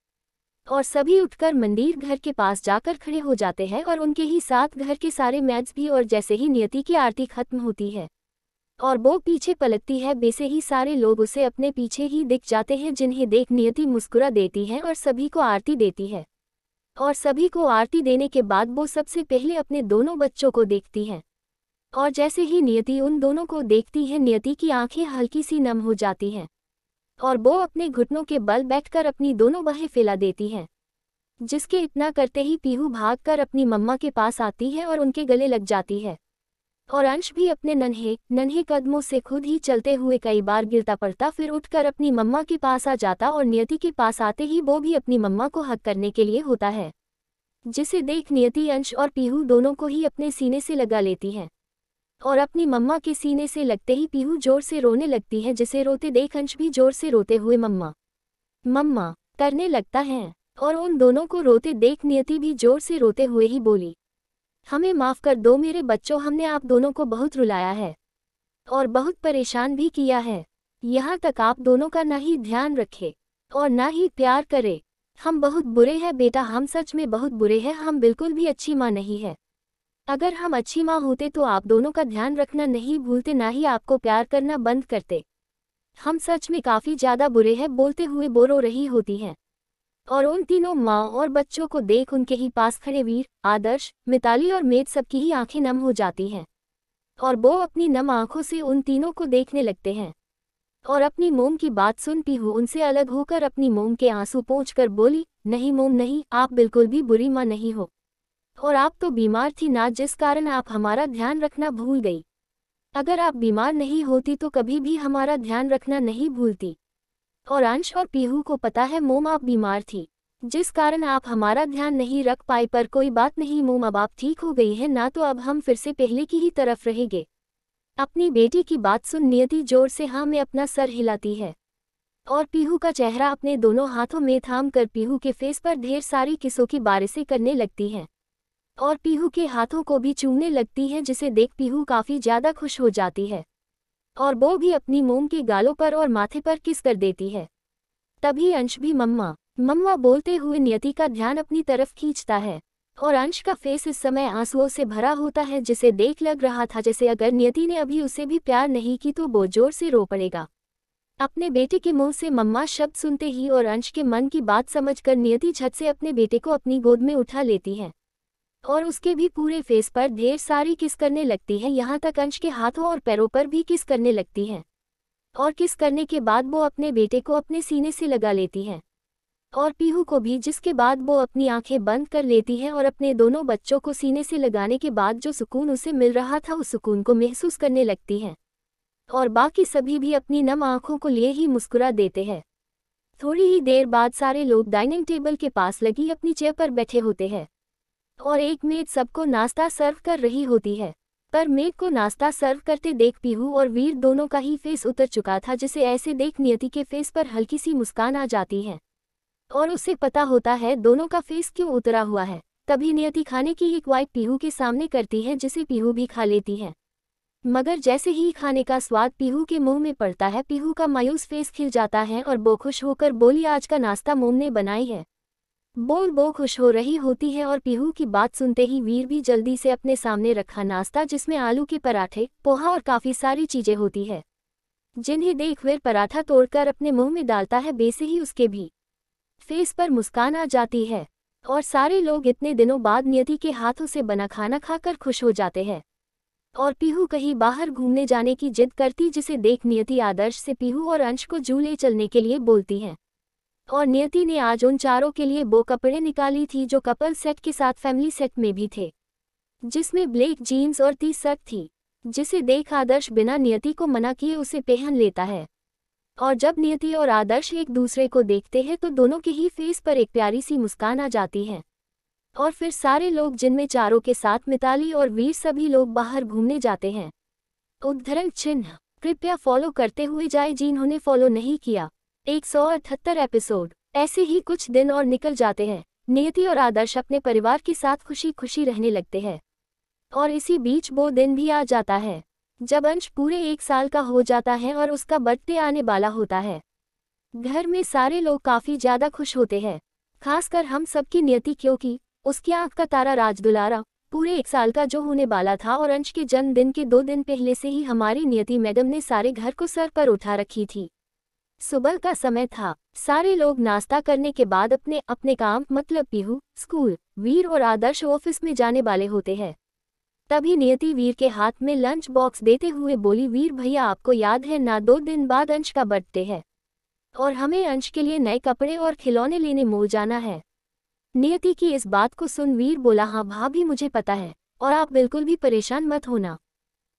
और सभी उठकर मंदिर घर के पास जाकर खड़े हो जाते हैं और उनके ही साथ घर के सारे मैड्स भी। और जैसे ही नियति की आरती खत्म होती है और वो पीछे पलटती है, वैसे ही सारे लोग उसे अपने पीछे ही दिख जाते हैं, जिन्हें देख नियति मुस्कुरा देती है और सभी को आरती देती है। और सभी को आरती देने के बाद वो सबसे पहले अपने दोनों बच्चों को देखती है। और जैसे ही नियति उन दोनों को देखती है, नियति की आंखें हल्की सी नम हो जाती हैं और वो अपने घुटनों के बल बैठकर अपनी दोनों बाहें फैला देती है। जिसके इतना करते ही पीहू भागकर अपनी मम्मा के पास आती है और उनके गले लग जाती है। और अंश भी अपने नन्हे नन्हे कदमों से खुद ही चलते हुए कई बार गिरता पड़ता, फिर उठकर अपनी मम्मा के पास आ जाता और नियति के पास आते ही वो भी अपनी मम्मा को हक करने के लिए होता है। जिसे देख नियति अंश और पीहू दोनों को ही अपने सीने से लगा लेती है और अपनी मम्मा के सीने से लगते ही पीहू जोर से रोने लगती है, जिसे रोते देख अंश भी जोर से रोते हुए मम्मा मम्मा करने लगता है। और उन दोनों को रोते देख नियति भी जोर से रोते हुए ही बोली, हमें माफ़ कर दो मेरे बच्चों, हमने आप दोनों को बहुत रुलाया है और बहुत परेशान भी किया है। यहाँ तक आप दोनों का ना ही ध्यान रखे और ना ही प्यार करे। हम बहुत बुरे हैं बेटा, हम सच में बहुत बुरे हैं, हम बिल्कुल भी अच्छी माँ नहीं है। अगर हम अच्छी माँ होते तो आप दोनों का ध्यान रखना नहीं भूलते, ना ही आपको प्यार करना बंद करते। हम सच में काफ़ी ज़्यादा बुरे हैं, बोलते हुए वो रो रही होती हैं। और उन तीनों माँ और बच्चों को देख उनके ही पास खड़े वीर, आदर्श, मिताली और मेघ सबकी ही आंखें नम हो जाती हैं और वो अपनी नम आंखों से उन तीनों को देखने लगते हैं। और अपनी मोम की बात सुन पीहू उनसे अलग होकर अपनी मोम के आंसू पोंछकर बोली, नहीं मोम नहीं, आप बिल्कुल भी बुरी माँ नहीं हो और आप तो बीमार थी ना, जिस कारण आप हमारा ध्यान रखना भूल गई। अगर आप बीमार नहीं होती तो कभी भी हमारा ध्यान रखना नहीं भूलती। और अंश और पीहू को पता है मोम आप बीमार थी, जिस कारण आप हमारा ध्यान नहीं रख पाई, पर कोई बात नहीं मोम, अब आप ठीक हो गई है ना, तो अब हम फिर से पहले की ही तरफ रहेंगे। अपनी बेटी की बात सुन नियति जोर से हाँ में अपना सर हिलाती है और पीहू का चेहरा अपने दोनों हाथों में थाम कर पीहू के फेस पर ढेर सारी किसों की बारिशें करने लगती हैं और पीहू के हाथों को भी चूमने लगती है, जिसे देख पीहू काफ़ी ज़्यादा खुश हो जाती है और वो भी अपनी मोम के गालों पर और माथे पर किस कर देती है। तभी अंश भी मम्मा मम्मा बोलते हुए नियति का ध्यान अपनी तरफ खींचता है और अंश का फेस इस समय आंसुओं से भरा होता है, जिसे देख लग रहा था जैसे अगर नियति ने अभी उसे भी प्यार नहीं की तो वो जोर से रो पड़ेगा। अपने बेटे के मुंह से मम्मा शब्द सुनते ही और अंश के मन की बात समझकर नियति झट से अपने बेटे को अपनी गोद में उठा लेती है और उसके भी पूरे फेस पर ढेर सारी किस करने लगती है, यहाँ तक अंश के हाथों और पैरों पर भी किस करने लगती है। और किस करने के बाद वो अपने बेटे को अपने सीने से लगा लेती है और पीहू को भी, जिसके बाद वो अपनी आंखें बंद कर लेती है और अपने दोनों बच्चों को सीने से लगाने के बाद जो सुकून उसे मिल रहा था उस सुकून को महसूस करने लगती है। और बाकी सभी भी अपनी नम आंखों को लिए ही मुस्कुरा देते हैं। थोड़ी ही देर बाद सारे लोग डाइनिंग टेबल के पास लगी अपनी चेयर पर बैठे होते हैं और एक मेड सबको नाश्ता सर्व कर रही होती है, पर मेड को नाश्ता सर्व करते देख पीहू और वीर दोनों का ही फेस उतर चुका था, जिसे ऐसे देख नियति के फेस पर हल्की सी मुस्कान आ जाती है और उसे पता होता है दोनों का फेस क्यों उतरा हुआ है। तभी नियति खाने की एक वाइट पीहू के सामने करती है, जिसे पीहू भी खा लेती है। मगर जैसे ही खाने का स्वाद पीहू के मुंह में पड़ता है, पीहू का मायूस फेस खिल जाता है और वो खुश होकर बोली, आज का नाश्ता मोम ने बनाई है। बोल वो खुश हो रही होती है और पीहू की बात सुनते ही वीर भी जल्दी से अपने सामने रखा नाश्ता, जिसमें आलू के पराठे, पोहा और काफ़ी सारी चीज़ें होती है, जिन्हें देख वीर पराठा तोड़कर अपने मुंह में डालता है, वैसे ही उसके भी फेस पर मुस्कान आ जाती है और सारे लोग इतने दिनों बाद नियति के हाथों से बना खाना खाकर खुश हो जाते हैं। और पीहू कहीं बाहर घूमने जाने की जिद करती, जिसे देख नियति आदर्श से पीहू और अंश को जू ले चलने के लिए बोलती हैं। और नियति ने आज उन चारों के लिए वो कपड़े निकाली थी जो कपल सेट के साथ फैमिली सेट में भी थे, जिसमें ब्लैक जीन्स और टी शर्ट थी, जिसे देख आदर्श बिना नियति को मना किए उसे पहन लेता है। और जब नियति और आदर्श एक दूसरे को देखते हैं तो दोनों के ही फेस पर एक प्यारी सी मुस्कान आ जाती है। और फिर सारे लोग, जिनमें चारों के साथ मिताली और वीर, सभी लोग बाहर घूमने जाते हैं। उद्धरण चिन्ह कृपया फॉलो करते हुए जाए जिन्होंने फॉलो नहीं किया। 178 एपिसोड। ऐसे ही कुछ दिन और निकल जाते हैं। नियति और आदर्श अपने परिवार के साथ खुशी खुशी रहने लगते हैं। और इसी बीच वो दिन भी आ जाता है जब अंश पूरे 1 साल का हो जाता है और उसका बर्थडे आने वाला होता है। घर में सारे लोग काफी ज्यादा खुश होते हैं, खासकर हम सबकी नियति, क्योंकि उसकी आंख का तारा राज दुलारा पूरे 1 साल का जो होने वाला था। और अंश के जन्मदिन के 2 दिन पहले से ही हमारी नियति मैडम ने सारे घर को सर पर उठा रखी थी। सुबह का समय था, सारे लोग नाश्ता करने के बाद अपने अपने काम मतलब पीहू स्कूल, वीर और आदर्श ऑफिस में जाने वाले होते हैं। तभी नियति वीर के हाथ में लंच बॉक्स देते हुए बोली, वीर भैया आपको याद है ना, 2 दिन बाद अंश का बर्थडे है और हमें अंश के लिए नए कपड़े और खिलौने लेने मॉल जाना है। नियति की इस बात को सुन वीर बोला, हाँ भाभी मुझे पता है और आप बिल्कुल भी परेशान मत होना,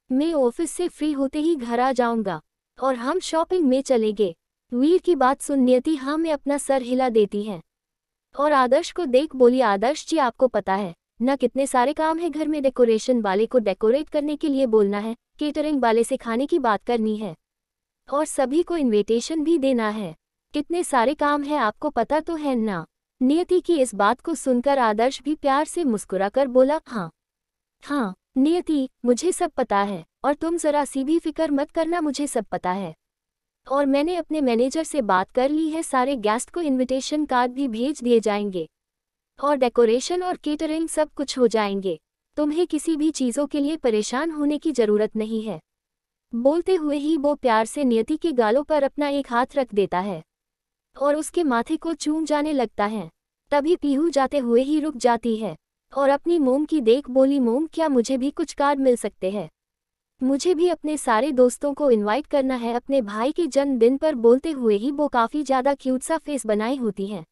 मैं ऑफिस से फ्री होते ही घर आ जाऊंगा और हम शॉपिंग में चलेंगे। वीर की बात सुन नियति हाँ में अपना सर हिला देती है और आदर्श को देख बोली, आदर्श जी आपको पता है ना कितने सारे काम है घर में, डेकोरेशन वाले को डेकोरेट करने के लिए बोलना है, केटरिंग वाले से खाने की बात करनी है और सभी को इनविटेशन भी देना है, कितने सारे काम है आपको पता तो है ना। नियति की इस बात को सुनकर आदर्श भी प्यार से मुस्कुराकर बोला, हाँ नियति मुझे सब पता है और तुम जरा सी भी फिक्र मत करना, मुझे सब पता है और मैंने अपने मैनेजर से बात कर ली है, सारे गेस्ट को इनविटेशन कार्ड भी भेज दिए जाएंगे और डेकोरेशन और केटरिंग सब कुछ हो जाएंगे, तुम्हें किसी भी चीज़ों के लिए परेशान होने की ज़रूरत नहीं है। बोलते हुए ही वो प्यार से नियति के गालों पर अपना एक हाथ रख देता है और उसके माथे को चूम जाने लगता है। तभी पीहू जाते हुए ही रुक जाती है और अपनी मोम की देख बोली, मोम क्या मुझे भी कुछ कार्ड मिल सकते हैं, मुझे भी अपने सारे दोस्तों को इनवाइट करना है अपने भाई के जन्मदिन पर। बोलते हुए ही वो काफ़ी ज़्यादा क्यूट सा फेस बनाई होती है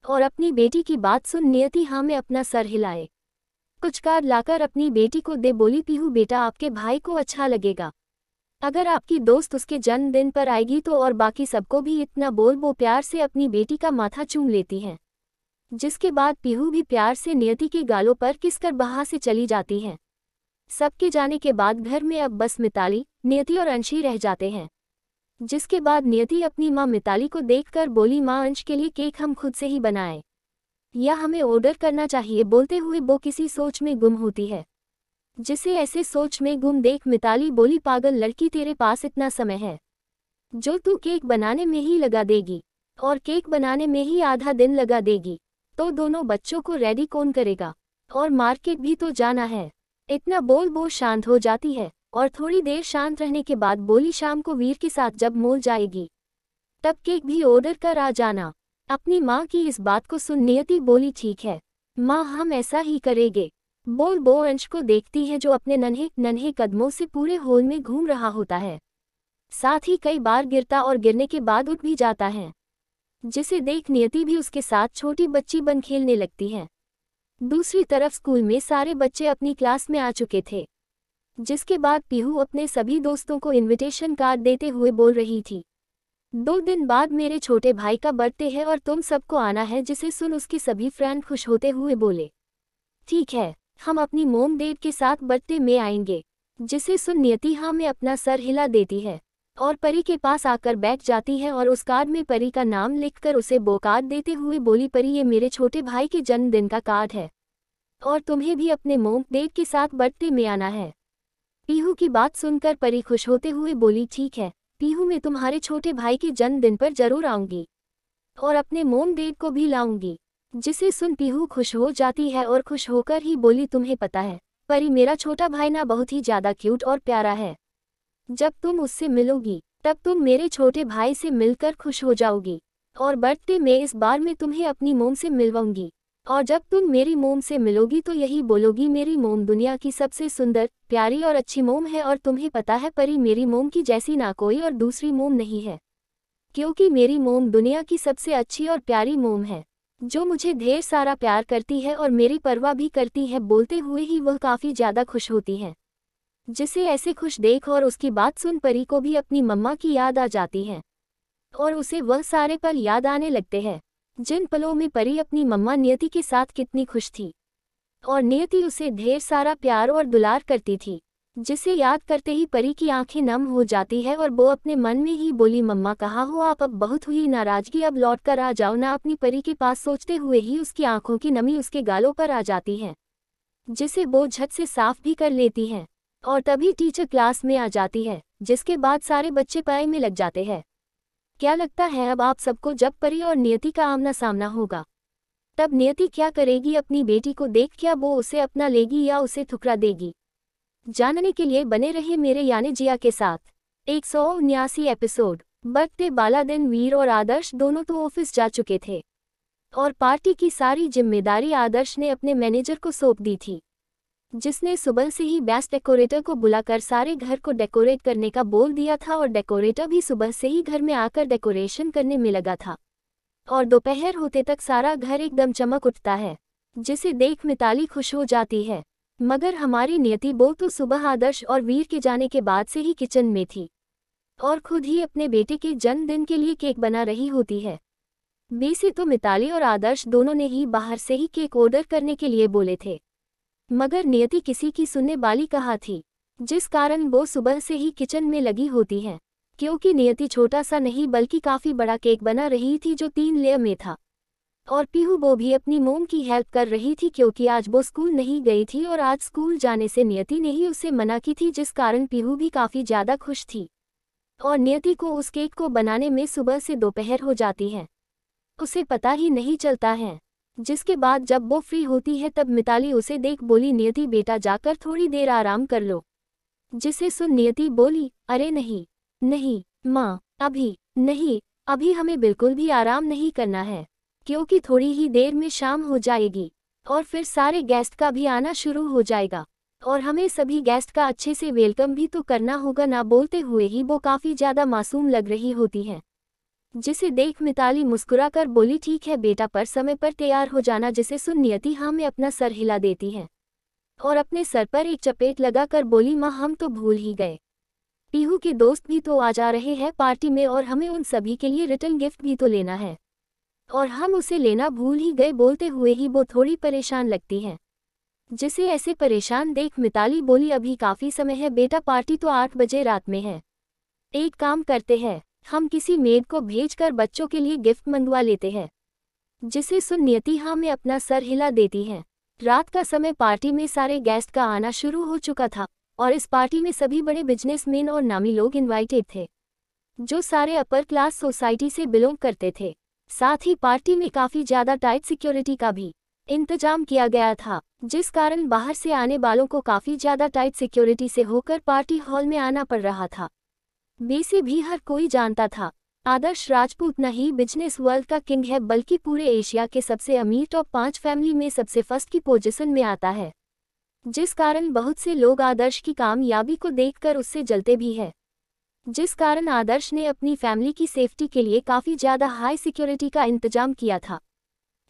और अपनी बेटी की बात सुन नियति हाँ में अपना सर हिलाए, कुछ कार्ड लाकर अपनी बेटी को दे बोली, पीहू बेटा आपके भाई को अच्छा लगेगा अगर आपकी दोस्त उसके जन्मदिन पर आएगी तो, और बाकी सबको भी इतना बोल। वो प्यार से अपनी बेटी का माथा चूम लेती हैं, जिसके बाद पीहू भी प्यार से नियति के गालों पर किसकर वहां से चली जाती हैं। सबके जाने के बाद घर में अब बस मिताली, नियति और अंश ही रह जाते हैं, जिसके बाद नियति अपनी माँ मिताली को देखकर बोली, माँ अंश के लिए केक हम खुद से ही बनाएं या हमें ऑर्डर करना चाहिए। बोलते हुए वो किसी सोच में गुम होती है, जिसे ऐसे सोच में गुम देख मिताली बोली, पागल लड़की तेरे पास इतना समय है जो तू केक बनाने में ही लगा देगी और केक बनाने में ही आधा दिन लगा देगी, तो दोनों बच्चों को रेडी कौन करेगा और मार्केट भी तो जाना है। इतना बोल वो शांत हो जाती है और थोड़ी देर शांत रहने के बाद बोली, शाम को वीर के साथ जब मॉल जाएगी तब केक भी ऑर्डर कर आ जाना। अपनी माँ की इस बात को सुन नियति बोली, ठीक है माँ हम ऐसा ही करेंगे। बोल वो अंश को देखती है जो अपने नन्हे नन्हे कदमों से पूरे हॉल में घूम रहा होता है, साथ ही कई बार गिरता और गिरने के बाद उठ भी जाता है, जिसे देख नियति भी उसके साथ छोटी बच्ची बन खेलने लगती है। दूसरी तरफ स्कूल में सारे बच्चे अपनी क्लास में आ चुके थे, जिसके बाद पीहू अपने सभी दोस्तों को इनविटेशन कार्ड देते हुए बोल रही थी, 2 दिन बाद मेरे छोटे भाई का बर्थडे है और तुम सबको आना है। जिसे सुन उसके सभी फ्रेंड खुश होते हुए बोले, ठीक है हम अपनी मोम डेट के साथ बर्थडे में आएंगे। जिसे सुन नियति हाँ में अपना सर हिला देती है और परी के पास आकर बैठ जाती है और उस कार्ड में परी का नाम लिखकर उसे वो कार्ड देते हुए बोली, परी ये मेरे छोटे भाई के जन्मदिन का कार्ड है और तुम्हें भी अपने मोम डेट के साथ बर्थडे में आना है। पीहू की बात सुनकर परी खुश होते हुए बोली, ठीक है पीहू मैं तुम्हारे छोटे भाई के जन्मदिन पर जरूर आऊंगी और अपने मोम डेट को भी लाऊंगी। जिसे सुन पीहू खुश हो जाती है और खुश होकर ही बोली, तुम्हें पता है परी मेरा छोटा भाई ना बहुत ही ज्यादा क्यूट और प्यारा है, जब तुम उससे मिलोगी तब तुम मेरे छोटे भाई से मिलकर खुश हो जाओगी और बर्थडे में इस बार मैं तुम्हें अपनी मोम से मिलवाऊंगी और जब तुम मेरी मोम से मिलोगी तो यही बोलोगी, मेरी मोम दुनिया की सबसे सुंदर प्यारी और अच्छी मोम है। और तुम्हें पता है परी मेरी मोम की जैसी ना कोई और दूसरी मोम नहीं है, क्योंकि मेरी मोम दुनिया की सबसे अच्छी और प्यारी मोम है जो मुझे ढेर सारा प्यार करती है और मेरी परवाह भी करती है। बोलते हुए ही वह काफ़ी ज़्यादा खुश होती है, जिसे ऐसे खुश देख और उसकी बात सुन परी को भी अपनी मम्मा की याद आ जाती है और उसे वह सारे पल याद आने लगते हैं जिन पलों में परी अपनी मम्मा नियति के साथ कितनी खुश थी और नियति उसे ढेर सारा प्यार और दुलार करती थी, जिसे याद करते ही परी की आंखें नम हो जाती है और वो अपने मन में ही बोली, मम्मा कहाँ हो आप, अब बहुत हुई नाराजगी, अब लौट कर आ जाओ ना अपनी परी के पास। सोचते हुए ही उसकी आंखों की नमी उसके गालों पर आ जाती है, जिसे वो झट से साफ भी कर लेती हैं। और तभी टीचर क्लास में आ जाती है, जिसके बाद सारे बच्चे पढ़ाई में लग जाते हैं। क्या लगता है अब आप सबको जब परी और नियति का आमना सामना होगा, तब नियति क्या करेगी अपनी बेटी को देख? क्या वो उसे अपना लेगी या उसे ठुकरा देगी? जानने के लिए बने रहिए मेरे यानी जिया के साथ। 179 एपिसोड। बर्थडे वाला दिन वीर और आदर्श दोनों तो ऑफिस जा चुके थे और पार्टी की सारी जिम्मेदारी आदर्श ने अपने मैनेजर को सौंप दी थी, जिसने सुबह से ही बेस्ट डेकोरेटर को बुलाकर सारे घर को डेकोरेट करने का बोल दिया था और डेकोरेटर भी सुबह से ही घर में आकर डेकोरेशन करने में लगा था और दोपहर होते तक सारा घर एकदम चमक उठता है, जिसे देख मिताली खुश हो जाती है। मगर हमारी नियति वो तो सुबह आदर्श और वीर के जाने के बाद से ही किचन में थी और खुद ही अपने बेटे के जन्मदिन के लिए केक बना रही होती है। वैसे तो मिताली और आदर्श दोनों ने ही बाहर से ही केक ऑर्डर करने के लिए बोले थे, मगर नियति किसी की सुनने वाली कहाँ थी, जिस कारण वो सुबह से ही किचन में लगी होती है। क्योंकि नियति छोटा सा नहीं बल्कि काफ़ी बड़ा केक बना रही थी जो 3 लेयर में था। और पीहू वो भी अपनी मोम की हेल्प कर रही थी क्योंकि आज वो स्कूल नहीं गई थी और आज स्कूल जाने से नियति ने ही उसे मना की थी, जिस कारण पीहू भी काफ़ी ज़्यादा खुश थी। और नियति को उस केक को बनाने में सुबह से दोपहर हो जाती है, उसे पता ही नहीं चलता है। जिसके बाद जब वो फ्री होती है तब मिताली उसे देख बोली, नियति बेटा जाकर थोड़ी देर आराम कर लो। जिसे सुन नियति बोली, अरे नहीं नहीं माँ, अभी नहीं, अभी हमें बिल्कुल भी आराम नहीं करना है क्योंकि थोड़ी ही देर में शाम हो जाएगी और फिर सारे गेस्ट का भी आना शुरू हो जाएगा और हमें सभी गेस्ट का अच्छे से वेलकम भी तो करना होगा ना। बोलते हुए ही वो काफ़ी ज़्यादा मासूम लग रही होती है, जिसे देख मिताली मुस्कुराकर बोली, ठीक है बेटा पर समय पर तैयार हो जाना। जिसे सुन नियति हाँ में अपना सर हिला देती है और अपने सर पर एक चपेट लगाकर बोली, माँ हम तो भूल ही गए, पीहू के दोस्त भी तो आ जा रहे हैं पार्टी में और हमें उन सभी के लिए रिटर्न गिफ्ट भी तो लेना है और हम उसे लेना भूल ही गए। बोलते हुए ही वो थोड़ी परेशान लगती है, जिसे ऐसे परेशान देख मिताली बोली, अभी काफ़ी समय है बेटा, पार्टी तो 8 बजे रात में है। एक काम करते हैं, हम किसी मेड को भेजकर बच्चों के लिए गिफ्ट मंगवा लेते हैं। जिसे सुन नियति हाँ में अपना सर हिला देती है। रात का समय पार्टी में सारे गेस्ट का आना शुरू हो चुका था और इस पार्टी में सभी बड़े बिजनेसमैन और नामी लोग इनवाइटेड थे, जो सारे अपर क्लास सोसाइटी से बिलोंग करते थे। साथ ही पार्टी में काफ़ी ज़्यादा टाइट सिक्योरिटी का भी इंतजाम किया गया था, जिस कारण बाहर से आने वालों को काफ़ी ज़्यादा टाइट सिक्योरिटी से होकर पार्टी हॉल में आना पड़ रहा था। वैसे भी हर कोई जानता था आदर्श राजपूत न ही बिजनेस वर्ल्ड का किंग है बल्कि पूरे एशिया के सबसे अमीर टॉप 5 फैमिली में सबसे फर्स्ट की पोजीशन में आता है, जिस कारण बहुत से लोग आदर्श की कामयाबी को देखकर उससे जलते भी हैं। जिस कारण आदर्श ने अपनी फैमिली की सेफ्टी के लिए काफ़ी ज़्यादा हाई सिक्योरिटी का इंतजाम किया था,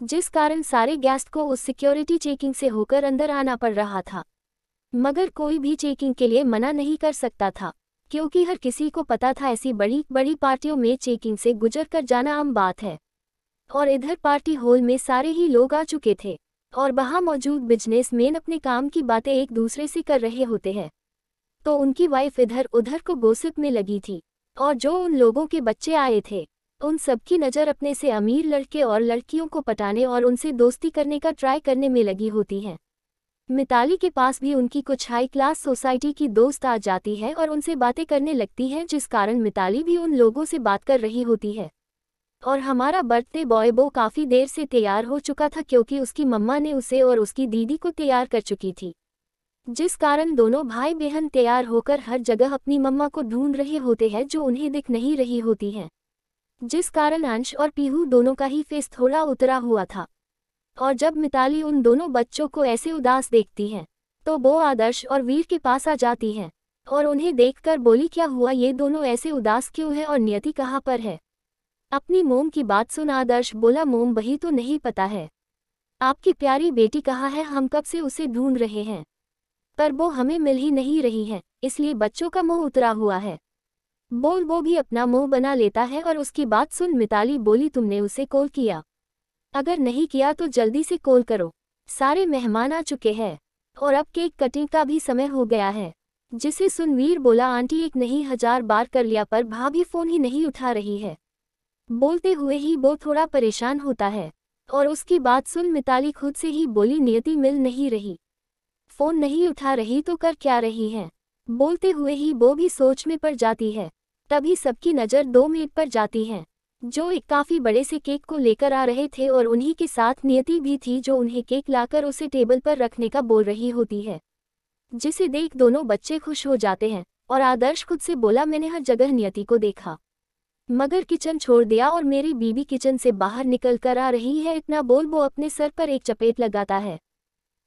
जिस कारण सारे गेस्ट को उस सिक्योरिटी चेकिंग से होकर अंदर आना पड़ रहा था। मगर कोई भी चेकिंग के लिए मना नहीं कर सकता था क्योंकि हर किसी को पता था ऐसी बड़ी बड़ी पार्टियों में चेकिंग से गुजर कर जाना आम बात है। और इधर पार्टी हॉल में सारे ही लोग आ चुके थे और वहाँ मौजूद बिजनेसमैन अपने काम की बातें एक दूसरे से कर रहे होते हैं, तो उनकी वाइफ इधर उधर को गॉसिप में लगी थी और जो उन लोगों के बच्चे आए थे उन सबकी नज़र अपने से अमीर लड़के और लड़कियों को पटाने और उनसे दोस्ती करने का ट्राई करने में लगी होती है। मिताली के पास भी उनकी कुछ हाई क्लास सोसाइटी की दोस्त आ जाती है और उनसे बातें करने लगती हैं, जिस कारण मिताली भी उन लोगों से बात कर रही होती है। और हमारा बर्थडे बॉय वो काफ़ी देर से तैयार हो चुका था क्योंकि उसकी मम्मा ने उसे और उसकी दीदी को तैयार कर चुकी थी, जिस कारण दोनों भाई बहन तैयार होकर हर जगह अपनी मम्मा को ढूंढ रहे होते हैं जो उन्हें दिख नहीं रही होती हैं, जिस कारण अंश और पीहू दोनों का ही फेस थोड़ा उतरा हुआ था। और जब मिताली उन दोनों बच्चों को ऐसे उदास देखती है तो वो आदर्श और वीर के पास आ जाती है और उन्हें देखकर बोली, क्या हुआ, ये दोनों ऐसे उदास क्यों है और नियति कहाँ पर है? अपनी मोम की बात सुन आदर्श बोला, मोम वही तो नहीं पता है, आपकी प्यारी बेटी कहाँ है, हम कब से उसे ढूंढ रहे हैं पर वो हमें मिल ही नहीं रही है, इसलिए बच्चों का मुंह उतरा हुआ है। बोल वो भी अपना मुंह बना लेता है और उसकी बात सुन मिताली बोली, तुमने उसे कॉल किया? अगर नहीं किया तो जल्दी से कॉल करो, सारे मेहमान आ चुके हैं और अब केक कटिंग का भी समय हो गया है। जिसे सुन वीर बोला, आंटी एक नहीं 1000 बार कर लिया पर भाभी फ़ोन ही नहीं उठा रही है। बोलते हुए ही वो थोड़ा परेशान होता है और उसकी बात सुन मिताली खुद से ही बोली, नियति मिल नहीं रही, फ़ोन नहीं उठा रही तो कर क्या रही हैं? बोलते हुए ही वो भी सोच में पड़ जाती है। तभी सबकी नज़र 2 मेड पर जाती है, जो एक काफ़ी बड़े से केक को लेकर आ रहे थे और उन्हीं के साथ नियति भी थी जो उन्हें केक लाकर उसे टेबल पर रखने का बोल रही होती है। जिसे देख दोनों बच्चे खुश हो जाते हैं और आदर्श खुद से बोला, मैंने हर जगह नियति को देखा, मगर किचन छोड़ दिया और मेरी बीबी किचन से बाहर निकल कर आ रही है। इतना बोल वो अपने सर पर एक चपेट लगाता है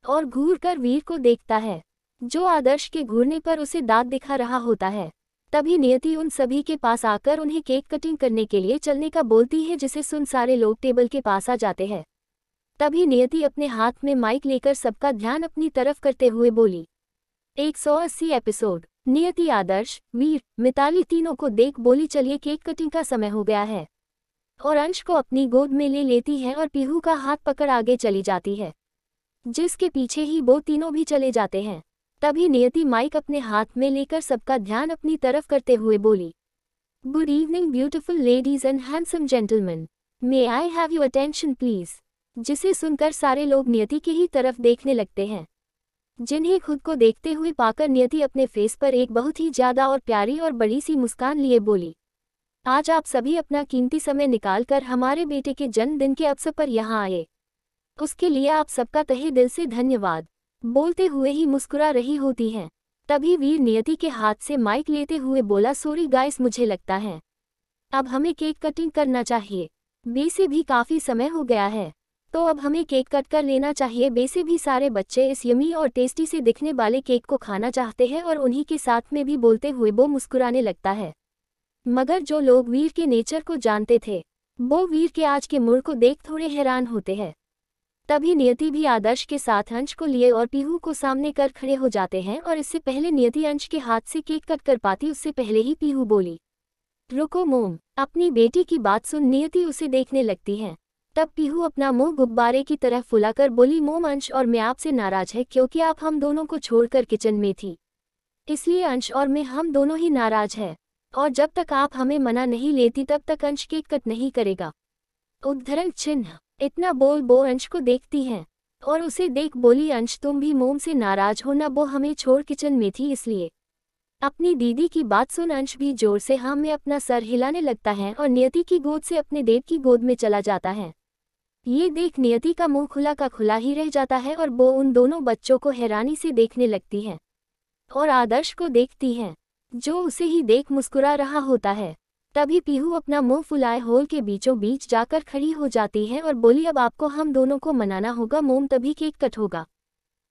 और घूर कर वीर को देखता है, जो आदर्श के घूरने पर उसे दांत दिखा रहा होता है। तभी नियति उन सभी के पास आकर उन्हें केक कटिंग करने के लिए चलने का बोलती है, जिसे सुन सारे लोग टेबल के पास आ जाते हैं। तभी नियति अपने हाथ में माइक लेकर सबका ध्यान अपनी तरफ करते हुए बोली। 180 एपिसोड। नियति, आदर्श, वीर, मिताली तीनों को देख बोली, चलिए केक कटिंग का समय हो गया है। और अंश को अपनी गोद में ले लेती है और पीहू का हाथ पकड़ आगे चली जाती है, जिसके पीछे ही वो तीनों भी चले जाते हैं। तभी नियति माइक अपने हाथ में लेकर सबका ध्यान अपनी तरफ करते हुए बोली, good evening beautiful ladies and handsome gentleman, may I have your attention please. जिसे सुनकर सारे लोग नियति की ही तरफ देखने लगते हैं, जिन्हें खुद को देखते हुए पाकर नियति अपने फेस पर एक बहुत ही ज्यादा और प्यारी और बड़ी सी मुस्कान लिए बोली, आज आप सभी अपना कीमती समय निकालकर हमारे बेटे के जन्मदिन के अवसर पर यहाँ आए, उसके लिए आप सबका तहे दिल से धन्यवाद। बोलते हुए ही मुस्कुरा रही होती हैं। तभी वीर नियति के हाथ से माइक लेते हुए बोला, सॉरी गाइस, मुझे लगता है अब हमें केक कटिंग करना चाहिए, वैसे भी काफ़ी समय हो गया है, तो अब हमें केक कट कर लेना चाहिए। वैसे भी सारे बच्चे इस यमी और टेस्टी से दिखने वाले केक को खाना चाहते हैं और उन्हीं के साथ में भी बोलते हुए वो मुस्कुराने लगता है। मगर जो लोग वीर के नेचर को जानते थे, वो वीर के आज के मूड को देख थोड़े हैरान होते हैं। तभी नियति भी आदर्श के साथ अंश को लिए और पीहू को सामने कर खड़े हो जाते हैं और इससे पहले नियति अंश के हाथ से केक कट कर पाती उससे पहले ही पीहू बोली, रुको मोम। अपनी बेटी की बात सुन नियति उसे देखने लगती है। तब पीहू अपना मुंह गुब्बारे की तरह फुलाकर बोली, मोम, अंश और मैं आपसे नाराज है क्योंकि आप हम दोनों को छोड़कर किचन में थी, इसलिए अंश और मैं हम दोनों ही नाराज है, और जब तक आप हमें मना नहीं लेती तब तक अंश केक कट नहीं करेगा। उद्धरण चिन्ह। इतना बोल वो अंश को देखती हैं और उसे देख बोली, अंश तुम भी मोम से नाराज हो ना, वो हमें छोड़ किचन में थी इसलिए। अपनी दीदी की बात सुन अंश भी जोर से हाँ में अपना सर हिलाने लगता है और नियति की गोद से अपने देव की गोद में चला जाता है। ये देख नियति का मुंह खुला का खुला ही रह जाता है और वो उन दोनों बच्चों को हैरानी से देखने लगती है और आदर्श को देखती है, जो उसे ही देख मुस्कुरा रहा होता है। तभी पीहू अपना मुंह फुलाए हॉल के बीचों बीच जाकर खड़ी हो जाती है और बोली, अब आपको हम दोनों को मनाना होगा मोम, तभी केक कट होगा।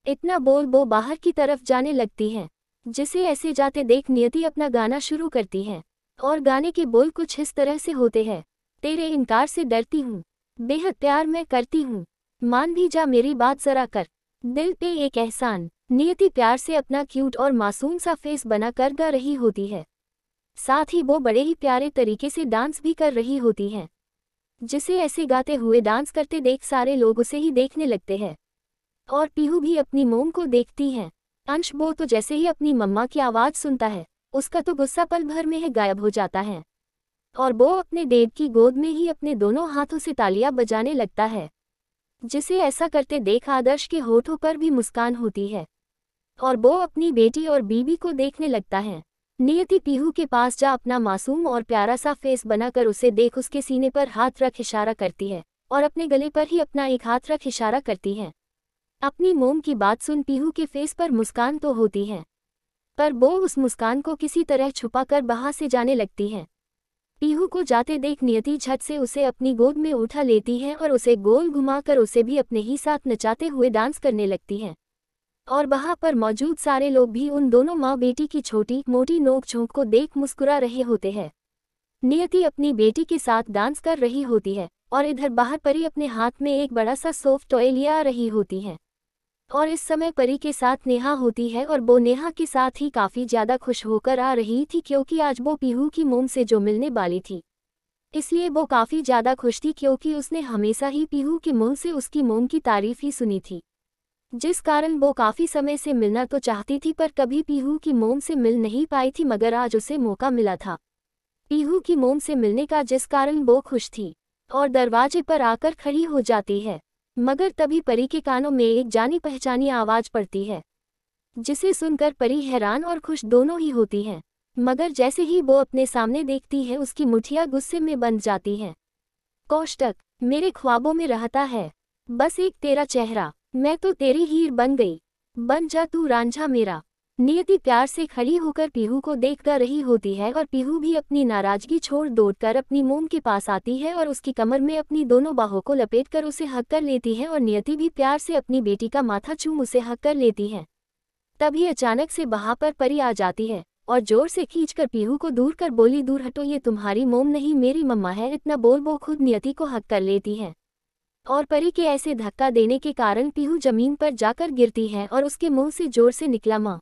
इतना बोल वो बाहर की तरफ जाने लगती है, जिसे ऐसे जाते देख नियति अपना गाना शुरू करती है और गाने के बोल कुछ इस तरह से होते हैं, तेरे इनकार से डरती हूँ, बेहद प्यार मैं करती हूँ, मान भी जा मेरी बात जरा कर, दिल पे एक एहसान। नियति प्यार से अपना क्यूट और मासूम सा फेस बना कर गा रही होती है, साथ ही वो बड़े ही प्यारे तरीके से डांस भी कर रही होती हैं, जिसे ऐसे गाते हुए डांस करते देख सारे लोग उसे ही देखने लगते हैं और पीहू भी अपनी मोम को देखती हैं। अंश वो तो जैसे ही अपनी मम्मा की आवाज़ सुनता है, उसका तो गुस्सा पल भर में ही गायब हो जाता है और वो अपने डेड की गोद में ही अपने दोनों हाथों से तालियां बजाने लगता है, जिसे ऐसा करते देख आदर्श के होठों पर भी मुस्कान होती है और वो अपनी बेटी और बीबी को देखने लगता है। नियति पीहू के पास जा अपना मासूम और प्यारा सा फेस बनाकर उसे देख उसके सीने पर हाथ रख इशारा करती है और अपने गले पर ही अपना एक हाथ रख इशारा करती है। अपनी मोम की बात सुन पीहू के फेस पर मुस्कान तो होती है, पर वो उस मुस्कान को किसी तरह छुपाकर बाहर से जाने लगती है। पीहू को जाते देख नियति झट से उसे अपनी गोद में उठा लेती है और उसे गोल घुमाकर उसे भी अपने ही साथ नचाते हुए डांस करने लगती है और वहां पर मौजूद सारे लोग भी उन दोनों माँ बेटी की छोटी मोटी नोक-झोंक को देख मुस्कुरा रहे होते हैं। नियति अपनी बेटी के साथ डांस कर रही होती है और इधर बाहर परी अपने हाथ में एक बड़ा सा सॉफ्ट टॉय लिया आ रही होती है और इस समय परी के साथ नेहा होती है और वो नेहा के साथ ही काफ़ी ज़्यादा खुश होकर आ रही थी क्योंकि आज वो पीहू की मोम से जो मिलने वाली थी, इसलिए वो काफ़ी ज़्यादा खुश थी क्योंकि उसने हमेशा ही पीहू के मुंह से उसकी मोम की तारीफ ही सुनी थी, जिस कारण वो काफ़ी समय से मिलना तो चाहती थी पर कभी पीहू की मोम से मिल नहीं पाई थी, मगर आज उसे मौका मिला था पीहू की मोम से मिलने का, जिस कारण वो खुश थी और दरवाजे पर आकर खड़ी हो जाती है। मगर तभी परी के कानों में एक जानी पहचानी आवाज़ पड़ती है जिसे सुनकर परी हैरान और खुश दोनों ही होती है, मगर जैसे ही वो अपने सामने देखती है उसकी मुठिया गुस्से में बंध जाती है। कोष्टक, मेरे ख्वाबों में रहता है बस एक तेरा चेहरा, मैं तो तेरी हीर बन गई, बन जा तू रांझा मेरा। नियति प्यार से खड़ी होकर पीहू को देख कर रही होती है और पीहू भी अपनी नाराजगी छोड़ दौड़कर अपनी मोम के पास आती है और उसकी कमर में अपनी दोनों बाहों को लपेटकर उसे हक कर लेती है और नियति भी प्यार से अपनी बेटी का माथा चूम उसे हक कर लेती है। तभी अचानक से वहां पर परी आ जाती है और जोर से खींचकर पीहू को दूर कर बोली, दूर हटो, ये तुम्हारी मोम नहीं मेरी मम्मा है। इतना बोल वो खुद नियति को हक कर लेती है और परी के ऐसे धक्का देने के कारण पीहू जमीन पर जाकर गिरती है और उसके मुंह से जोर से निकला माँ।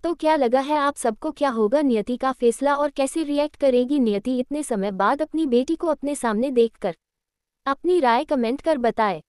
तो क्या लगा है आप सबको, क्या होगा नियति का फैसला और कैसे रिएक्ट करेगी नियति इतने समय बाद अपनी बेटी को अपने सामने देखकर? अपनी राय कमेंट कर बताएं।